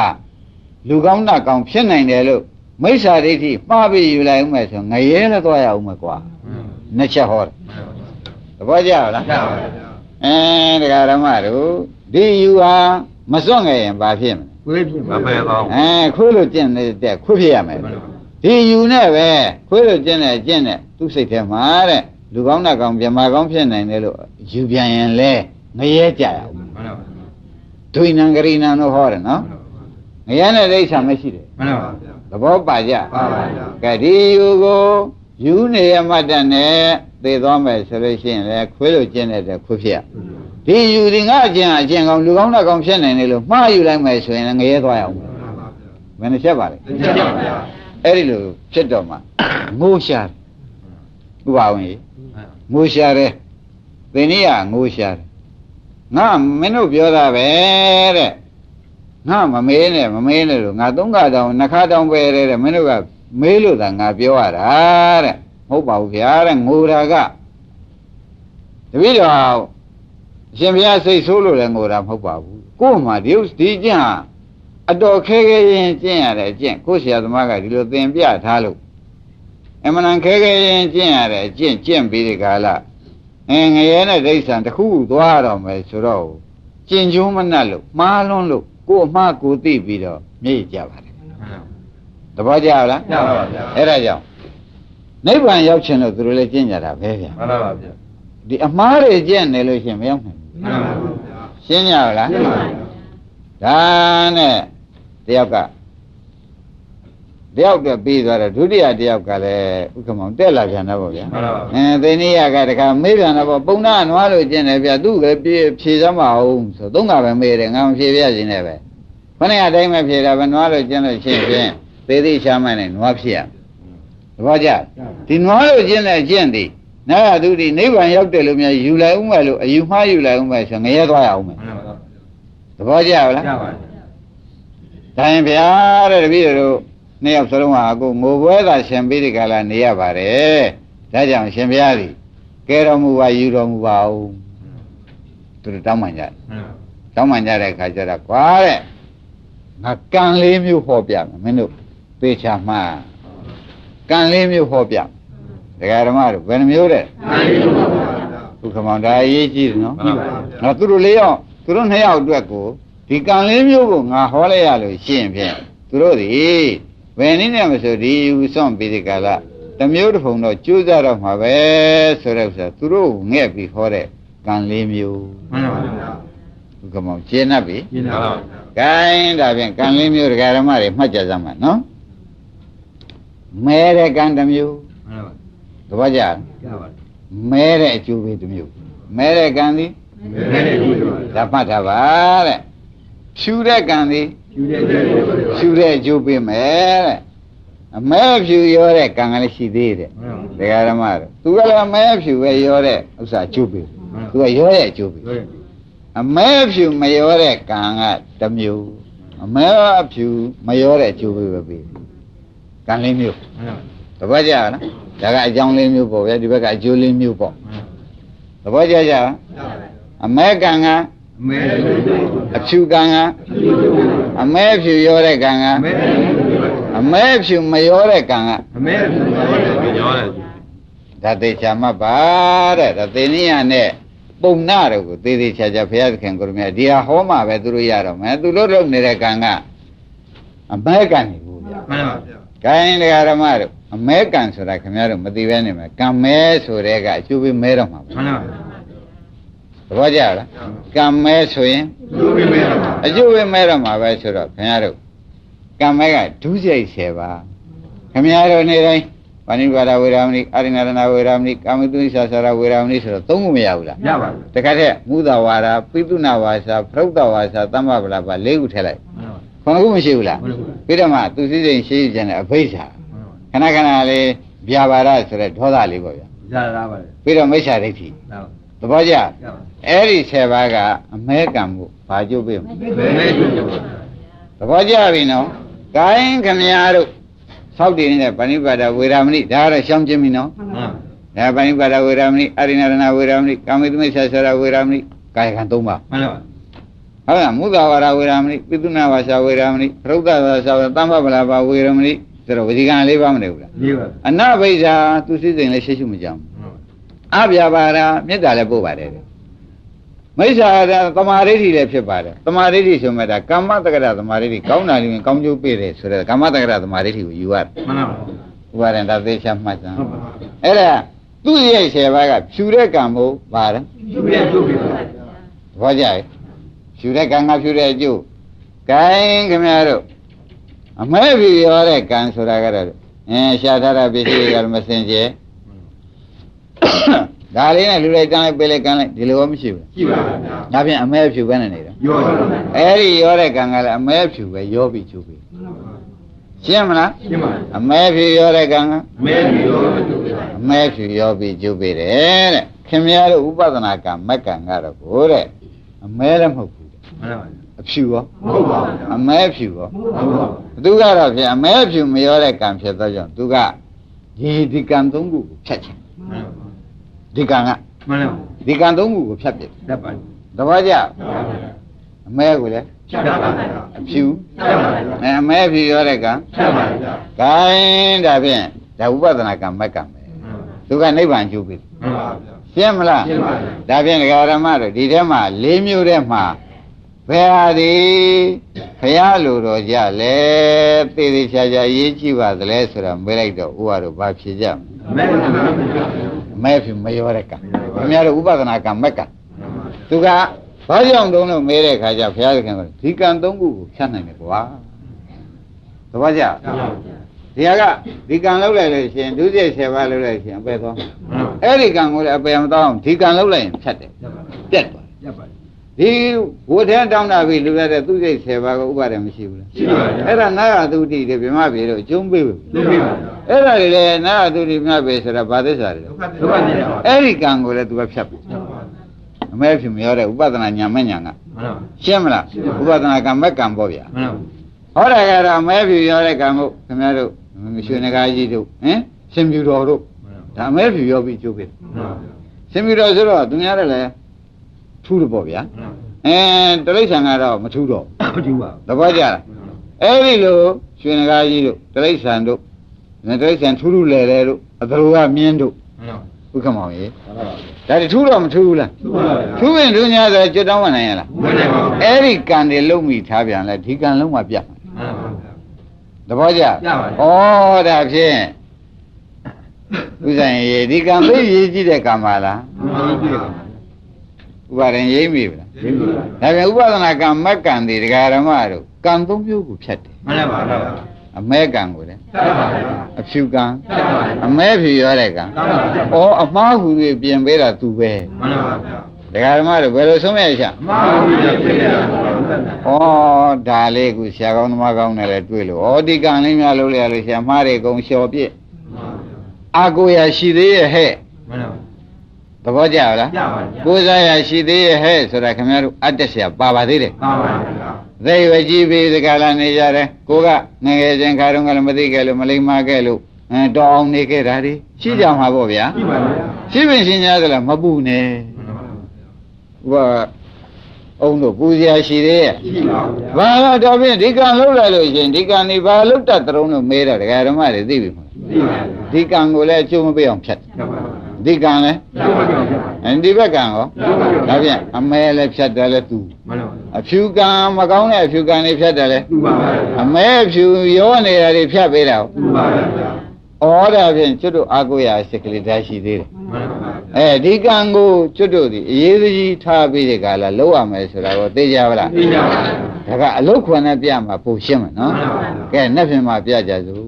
လူကောင်းနတ်ကောင်းဖြစ်နိုင်တယ်လို့မိစ္ဆာဒိဋ္ဌိမှားပြီးယူလိုက်ဦးမယ်ဆိုငရဲလည်းသွားရအောင်မယ်ကွာနှစ်ချက်ဟောတယ်သဘောကျလားကျပါပါတရားဓမ္မတို့ဒီယူဟာမစွန့်ငယ်ရင်ဘာဖြစ်မလဲခွေးဖြစ်မှာပဲကောင်းခွေးလိုကျင့်တဲ့ခွေးဖြစ်ရမယ်ဒီယူနဲ့ပဲခွေးလိုကျင့်တဲ့သူ့စိတ်ထဲမှာတဲ့လူကောင်းနတ်ကောင်းပြမာကောင်းဖြစ်နိုင်တယ်လို့ယူပြန်ရင်လဲငရဲကြရအောင်ဒွိနံဂရိနံတို့ဟောတယ်နော်ငရဲနဲ့ဒိဋ္ဌာမရှိတယ်မှန်ပါဗျာသဘောပါကြပါပါဗျာကဲဒီယူကိုယူနေရမှတ်တဲ့နဲ့သိသွားမယ်ဆိုလို့ရှိရင်လေခွေးလိုကျင့်တဲ့ခွေးဖြစ်ရဒီယူဒီငါအကျင့်ကောင်းလူကောင်းနတ်ကောင်းဖြစ်နိုင်တယ်လို့မှားယူလိုက်မယ်ဆိုရင်ငရဲသွားရအောင်ဘယ်နှချက်ပါလဲချက်ပါဗျာအဲ့ဒီလိုဖြစ်တော့မှငိုးရှာတယ်ဥပါဝင်ငိုးရှာတယ်သင်ကြီးကငိုးရှာတယ်ငါမင်းတို့ပြောတာပဲတဲ့ငါမမေးနဲ့လို့ငါသုံးခါတောင်နှစ်ခါတောင်ပဲတဲ့မင်းတို့ကမေးလို့သာငါပြောရတာတဲ့မဟုတ်ပါဘူးဗျာတဲ့ငိုတာကတပည့်တော်အရှင်ဘုရားစိတ်ဆိုးလို့လည်းငိုတာမဟုတ်ပါဘူးကို့မှာဒီကျင့်အတော်ခဲခဲရင်ကျင့်ရတဲ့အကျင့်ကိုဆရာသမားကဒီလိုသင်ပြထားလို့အမှန်တန်ခဲခဲရင်ကျင့်ရတဲ့အကျင့်ကျင့်ပြီးဒီကာလငရဲနဲ့ဒိဋ္ဌံတစ်ခုသွားတော့မယ်ဆိုတော့ကျင့်ကျုံးမနှက်လို့မှားလွန်းလို့ကို့အမှားကိုသိပြီးတော့မြေ့ကြပါတယ်သဘောကျလားကျပါပါဗျာအဲ့ဒါကြောင့်နိဗ္ဗာန်ရောက်ချင်လို့သူတို့လည်းကျင့်ကြတာပဲဗျာမှန်ပါပါဗျာဒီအမှားတွေကျင့်နေလို့ရှိရင်မရောက်နိုင်ဘူးမှန်ပါပါဗျာရှင်းကြလားရှင်းပါပါဒါနဲ့တယောက်တော့ပြီးသွားတယ်ဒုတိယတယောက်ကလည်းဥက္ကမောင်တက်လာပြန်တော့ဗောဗျာမှန်ပါပါသိနေရကတခါမေးပြန်တော့ဗောပုံနာနွားလို့ကျင့်တယ်ဗျာသူ့ကဖြေစမ်းမအောင်ဆိုသုံးခါပဲမေးတယ်ငါမဖြေပြခြင်းနဲ့ပဲခொနည်းအတိုင်းပဲဖြေတာပဲနွားလို့ကျင့်လို့ရှိရင်သေးသေးရှားမှန်းနဲ့နွားဖြစ်ရသဘောကျဒီနွားလို့ကျင့်တဲ့ကျင့်သည်နာရသူဒီနိဗ္ဗာန်ရောက်တယ်လို့များယူလိုက်ဦးမယ်လို့အယူမှားယူလိုက်ဦးမယ်ဆိုငရဲသွားရအောင်မယ်သဘောကျလားကျပါပါဒါရင်ဗျာတဲ့တပည့်တို့နှစ်ယောက်စလုံးဟာအခုငိုပွဲသာရှင်ပြီးဒီကလာနေရပါတယ်ဒါကြောင့်ရှင်ဘုရားကြီးကဲတော်မူပါယူတော်မူပါဦးသူတို့တောင်းပန်ကြတယ်တောင်းပန်ကြတဲ့အခါကျတော့ကွာတဲ့ငါကံလေးမျိုးဟောပြမယ်မင်းတို့သေချာမှကံလေးမျိုးဟောပြဒကာဓမ္မတို့ဘယ်နှမျိုးတဲ့ဘုခမောင်ဒါအရေးကြီးတယ်နော်နော်သူတို့လေးယောက်သူတို့နှစ်ယောက်အတွက်ကိုဒီကံလေးမျိုးကိုငါဟောလိုက်ရလို့ရှင်းဖြင့်သူတို့ဒီဘယ်နည်းနဲ့မဆိုဒီယူစွန့်ပြီးဒီကလာတစ်မျိုးတစ်ဖုံတော့ကျိုးစားတော့မှာပဲဆိုတဲ့ဥစ္စာသူတို့ငဲ့ပြီးဟောတဲ့ကံလေးမျိုးမှန်ပါဗျာဘုခမောင်ရှင်း납ပြီရှင်းပါပါဂိုင်းဒါဖြင့်ကံလေးမျိုးဒကာဓမ္မတွေမှတ်ကြစမ်းပါနော်မဲတဲ့ကံတစ်မျိုးမှန်ပါသဘောကျပါမဲတဲ့အကျိုးပေးတစ်မျိုးမဲတဲ့ကံသည်မဲတဲ့အကျိုးဒါမှတ်ထားပါတဲ့ဖြူတဲ့ကံသည်ဖြူတဲ့အကျိုးပေးမယ်တဲ့အမဲဖြူရောတဲ့ကံကလည်းရှိသေးတယ်ဒကာဓမ္မတို့သူကလည်းမဲဖြူပဲရောတဲ့ဥစ္စာအကျိုးပေးသူကရောတဲ့အကျိုးပေးအမဲဖြူမရောတဲ့ကံကတစ်မျိုးအမဲဖြူမရောတဲ့အကျိုးပေးပဲပေးကံလေးမျိုးသဘောကျလားဒါကအကြောင်းလေးမျိုးပေါ့ဗျာဒီဘက်ကအကျိုးလေးမျိုးပေါ့သဘောကျကြလားအမဲကံကအဖြူကံကအမဲဖြူရောတဲ့ကံကအမဲဖြူမရောတဲ့ကံကအမဲဖြူမရောတဲ့ဒါသေချာမှတ်ပါတဲ့ဒါသေနိယနဲ့ပုံနာတို့ကိုသေသေးချာချာဘုရားသခင်ကိုရမြတ်ဒီဟာဟောမှပဲသူတို့ရတော့မယ်သူတို့လုပ်နေတဲ့ကံကအမဲကံနေဘူးဗျာမှန်ပါဗျာဂိုင်းတရားဓမ္မတို့အမဲကံဆိုတာခင်ဗျားတို့မသိပဲနေမယ်ကံမဲဆိုတဲ့ကအကျိုးပေးမဲတော့မှာမှန်ပါဗျာသဘောကျလားကံမဲဆိုရင်အကျိုးပေးမဲတော့မှာပဲဆိုတော့ခင်ဗျားတို့ကံမဲကဒုစရိုက်10ပါးခင်ဗျားတို့နေတိုင်းဗာဏိပါဒဝေရမဏိအာရိဏရဏဝေရမဏိကာမိတုနိသဆရာဝေရမဏိဆိုတော့သုံးခုမရဘူးလားရပါဘူးတခါတည်းမုဒဝါဒပိတုနာဝါစာပရုဒ္ဒဝါစာသမ္မဗလာပါ၄ခုထည့်လိုက်ခုနှစ်ခုမရှိဘူးလားပြီးတော့မှသူစည်းစိမ်ရှိကြတဲ့အဘိဓါခဏခဏလေးဗျာပါဒဆိုတဲ့ဒေါသလေးပေါ့ဗျာဗျာပါပဲပြီးတော့မိစ္ဆာဒိဋ္ဌိ သဘောကျအဲ့ဒီ10ပါးကအမဲကံမှုဘာကျုပ်ပေးမလဲသဘောကျပြီနော်ကိုင်းခမရတို့သောက်တည်နေတဲ့ပဏိပါဒဝေရမဏိဒါကတော့ရှောင်းခြင်းပြီနော်ဒါပဏိပါဒဝေရမဏိအရိဏရဏဝေရမဏိကာမိသမိစ္ဆာဆရာဝေရမဏိကာယကံ3ပါမှန်ပါဟုတ်လားမုဒ္ဒဝါရဝေရမဏိပိသုနာဝါစာဝေရမဏိပရုဒ္ဒဝါစာသမ္ပပလာပါဝေရမဏိဆိုတော့ဝစီကံ4ပါးမနေဘူးလားနေပါအနဘိဇာသူစိစိမ်လည်းရှိရှိမကြောင်အပြာပါဒမေတ္တာလည်းပို့ပါတယ်မိစ္ဆာသမာဓိလည်းဖြစ်ပါတယ်သမာဓိဆိုမှဒါကမ္မတက္ကရသမာဓိကောင်းတာလည်းကောင်းကျိုးပေးတယ်ဆိုတော့ကမ္မတက္ကရသမာဓိကိုယူရတယ်မှန်ပါဘူးဥပါဒံဒါသေချာမှတ်စမ်းအဲ့ဒါသူ့ရဲ့10ပါးကဖြူတဲ့ကံမို့ပါတယ်ဖြူတဲ့ကျိုးပေးပါဘောကြရဲ့ဖြူတဲ့ကံကဖြူတဲ့အကျိုးဂိုင်းခင်ဗျားတို့အမဲဖြူရောတဲ့ကံဆိုတာကတော့ရှားထားတာပစ္စည်းတွေကမစင်ကြဲဒါလေးနဲ့လူလိုက်တန်းလိုက်ပေးလိုက်ကန်းလိုက်ဒီလိုမရှိဘူးရှိပါဗျာဒါဖြင့်အမဲဖြူပဲနဲ့နေတာရောပါအဲ့ဒီရောတဲ့ကံကလည်းအမဲဖြူပဲရောပြီးကျိုးပြီးရှင်းမလားရှင်းပါအမဲဖြူရောတဲ့ကံကအမဲဖြူရောအမဲဖြူရောပြီးကျိုးပြီးတယ်တဲ့ခင်ဗျားတို့ဥပဒနာကံမက်ကံကတော့ကိုတဲ့အမဲလည်းမဟုတ်ဘူးမှန်ပါဗျာအဖြူရောမဟုတ်ပါဘူးအမဲဖြူရောမဟုတ်ပါဘူးသူကတော့ဖြင့်အမဲဖြူမရောတဲ့ကံဖြစ်သောကြောင့်သူကဒီကံ3ခုကိုဖြတ်ချင်မှန်ပါဒီကံကမှန်ပါဒီကံ3ခုကိုဖြတ်ပြတတ်ပါတပည့်ကြအမဲကိုလည်းဖြတ်ပါအဖြူဖြတ်ပါအမဲဖြူရောတဲ့ကံဖြတ်ပါဂိုင်းဒါဖြင့်ဒါဥပဒနာကံမက်ကံပဲသူကနိဗ္ဗာန်ကျိုးပြီမှန်ပါရှင်းမလားရှင်းပါဒါဖြင့်ဒကာရမတို့ဒီထဲမှာ4မျိုးထဲမှာဘယ်ဟာဒီဘုရားလိုတော်ကြလဲသေသေးချာချာရေးကြည့်ပါသလဲဆိုတော့မေးလိုက်တော့ဥပါတော့ဘာဖြေကြမလဲမဲဖြူမရောတဲ့ကံခင်ဗျားတို့ဥပဒနာကံမက်ကံသူကဘာကြောင့်တုံးလို့မဲတဲ့ခါကျဘုရားသခင်ကဒီကံ3ခုကိုဖြတ်နိုင်တယ်ကွာသဘောကျဒီကဒီကံလောက်လိုက်လို့ရှင်ဒုစရိုက်10ပါးလောက်လိုက်ရှင်အပယ်သွားအဲ့ဒီကံကိုလည်းအပယ်မသွားအောင်ဒီကံလောက်လိုက်ရင်ဖြတ်တယ်ပြတ်သွားဒီဝဋ္ဌဲတောင်းတာပြီလူရတဲ့သူစိတ်10ပါးကဥပါဒ်မရှိဘူးလားရှိပါဘူးအဲ့ဒါနာရသုတိတွေဗြဟ္မပြေတို့ကျုံးပေးဘူးကျုံးပေးပါအဲ့ဒါတွေလည်းနာရသုတိဗြဟ္မပြေဆိုတာဘာသစ္စာတွေလဲဒုက္ခသစ္စာအဲ့ဒီကံကိုလည်းသူကဖြတ်ပြီအမဲဖြူမရောတဲ့ဥပဒနာညာမဲ့ညာကမှန်ပါရှင်းမလားဥပဒနာကံမဲ့ကံပေါ့ဗျာမှန်ပါဟောတာကတော့အမဲဖြူရောတဲ့ကံမို့ခင်ဗျားတို့ရွှေနဂါကြီးတို့ရှင်ပြူတော်တို့ဒါအမဲဖြူရောပြီးကျုပ်ပြီရှင်ပြူတော်ဆိုတော့သူများလည်းထူးတယ်ပေါ့ဗျာတရိစ္ဆာန်ကတော့မထူးတော့မထူးပါသဘောကျလားအဲ့ဒီလိုရွှေနဂါကြီးတို့တရိစ္ဆာန်တို့တရိစ္ဆာန်ထူးထူးလဲလဲတို့အသလိုကမြင်းတို့ဥက္ကမောင်ကြီးဒါတထူးတော့မထူးဘူးလားထူးရင်ဒုညာဆိုကျွတ်တောင်းဝင်နိုင်ရလားမနိုင်ပါဘူးအဲ့ဒီကံတွေလုံးမိထားပြန်လဲဒီကံလုံးမှပြတ်သဘောကျပြပါဩဒါဖြင့်ဥဆိုင်ရေဒီကံသိရေးကြည့်တဲ့ကံပါလားဥပါဒံရိမ့်ပြီလားရိမ့်ပြီဒါပြန်ဥပဒနာကံမက်ကံတွေဒကာရမတို့ကံ3မျိုးကိုဖြတ်တယ်မှန်ပါပါအမဲကံကိုလည်းဖြတ်ပါပါအဖြူကံဖြတ်ပါပါအမဲဖြူရတဲ့ကံဩအမှားဟူတွေပြင်ပေးတာသူပဲမှန်ပါပါဒကာရမတို့ဘယ်လိုဆုံးရချာအမှားဟူတွေပြင်ပေးတာဩဒါလေးကိုဆရာကောင်းသမားကောင်းနဲ့လည်းတွေ့လို့ဩဒီကံလေးများလို့လေလို့ဆရာမှားတွေအကုန်လျှော်ပြစ်အာကိုရရှိသေးရဲ့ဟဲ့မှန်ပါသဘောကျလားကျပါပါကိုးစားရရှိသေးရဲ့ဟဲ့ဆိုတာခင်ဗျားတို့အတ္တဆရာပါပါသေးတယ်ပါပါဗျာသိဝကြီးပြီးဒီကလာနေကြတယ်ကိုကငငယ်ချင်းခါတုန်းကလည်းမသိခဲ့လို့မလိမ္မာခဲ့လို့တော်အောင်နေခဲ့တာဒီရှိကြမှာပေါ့ဗျာရှိပါဗျာရှိပင်ရှင်များကလည်းမပူနဲ့ဟိုကအုံတို့ပူစရာရှိသေးရဲ့ရှိပါဗျာဘာတော့ဖြင့်ဒီကံလောက်လိုက်လို့ရှင်ဒီကံနေဘာလောက်တတ်တုံးလို့မေးတော့ဒကာဓမ္မတွေသိပြီမဟုတ်သိပါဗျာဒီကံကိုလည်းအကျိုးမပေးအောင်ဖြတ်ဒီကံလဲဒီဘက်ကံရောဒါဖြင့်အမဲလည်းဖြတ်တယ်လဲသူအဖြူကံမကောင်းတဲ့အဖြူကံတွေဖြတ်တယ်လဲအမဲဖြူရောနေတာတွေဖြတ်ပေးတာဩဒါဖြင့်ကျွတ်တို့အာကိုရာစိတ်ကလေးဓာတ်ရှိသေးတယ်ဒီကံကိုကျွတ်တို့ဒီအရေးကြီးထားပြီးတဲ့ကာလလောက်ရမယ်ဆိုတာကိုသိကြပါလားသိကြပါဘူးဒါကအလုတ်ခွန်နဲ့ပြမှာပို့ရှင်းမယ်နော်ကဲနှစ်ဖြင့်မှာပြကြစို့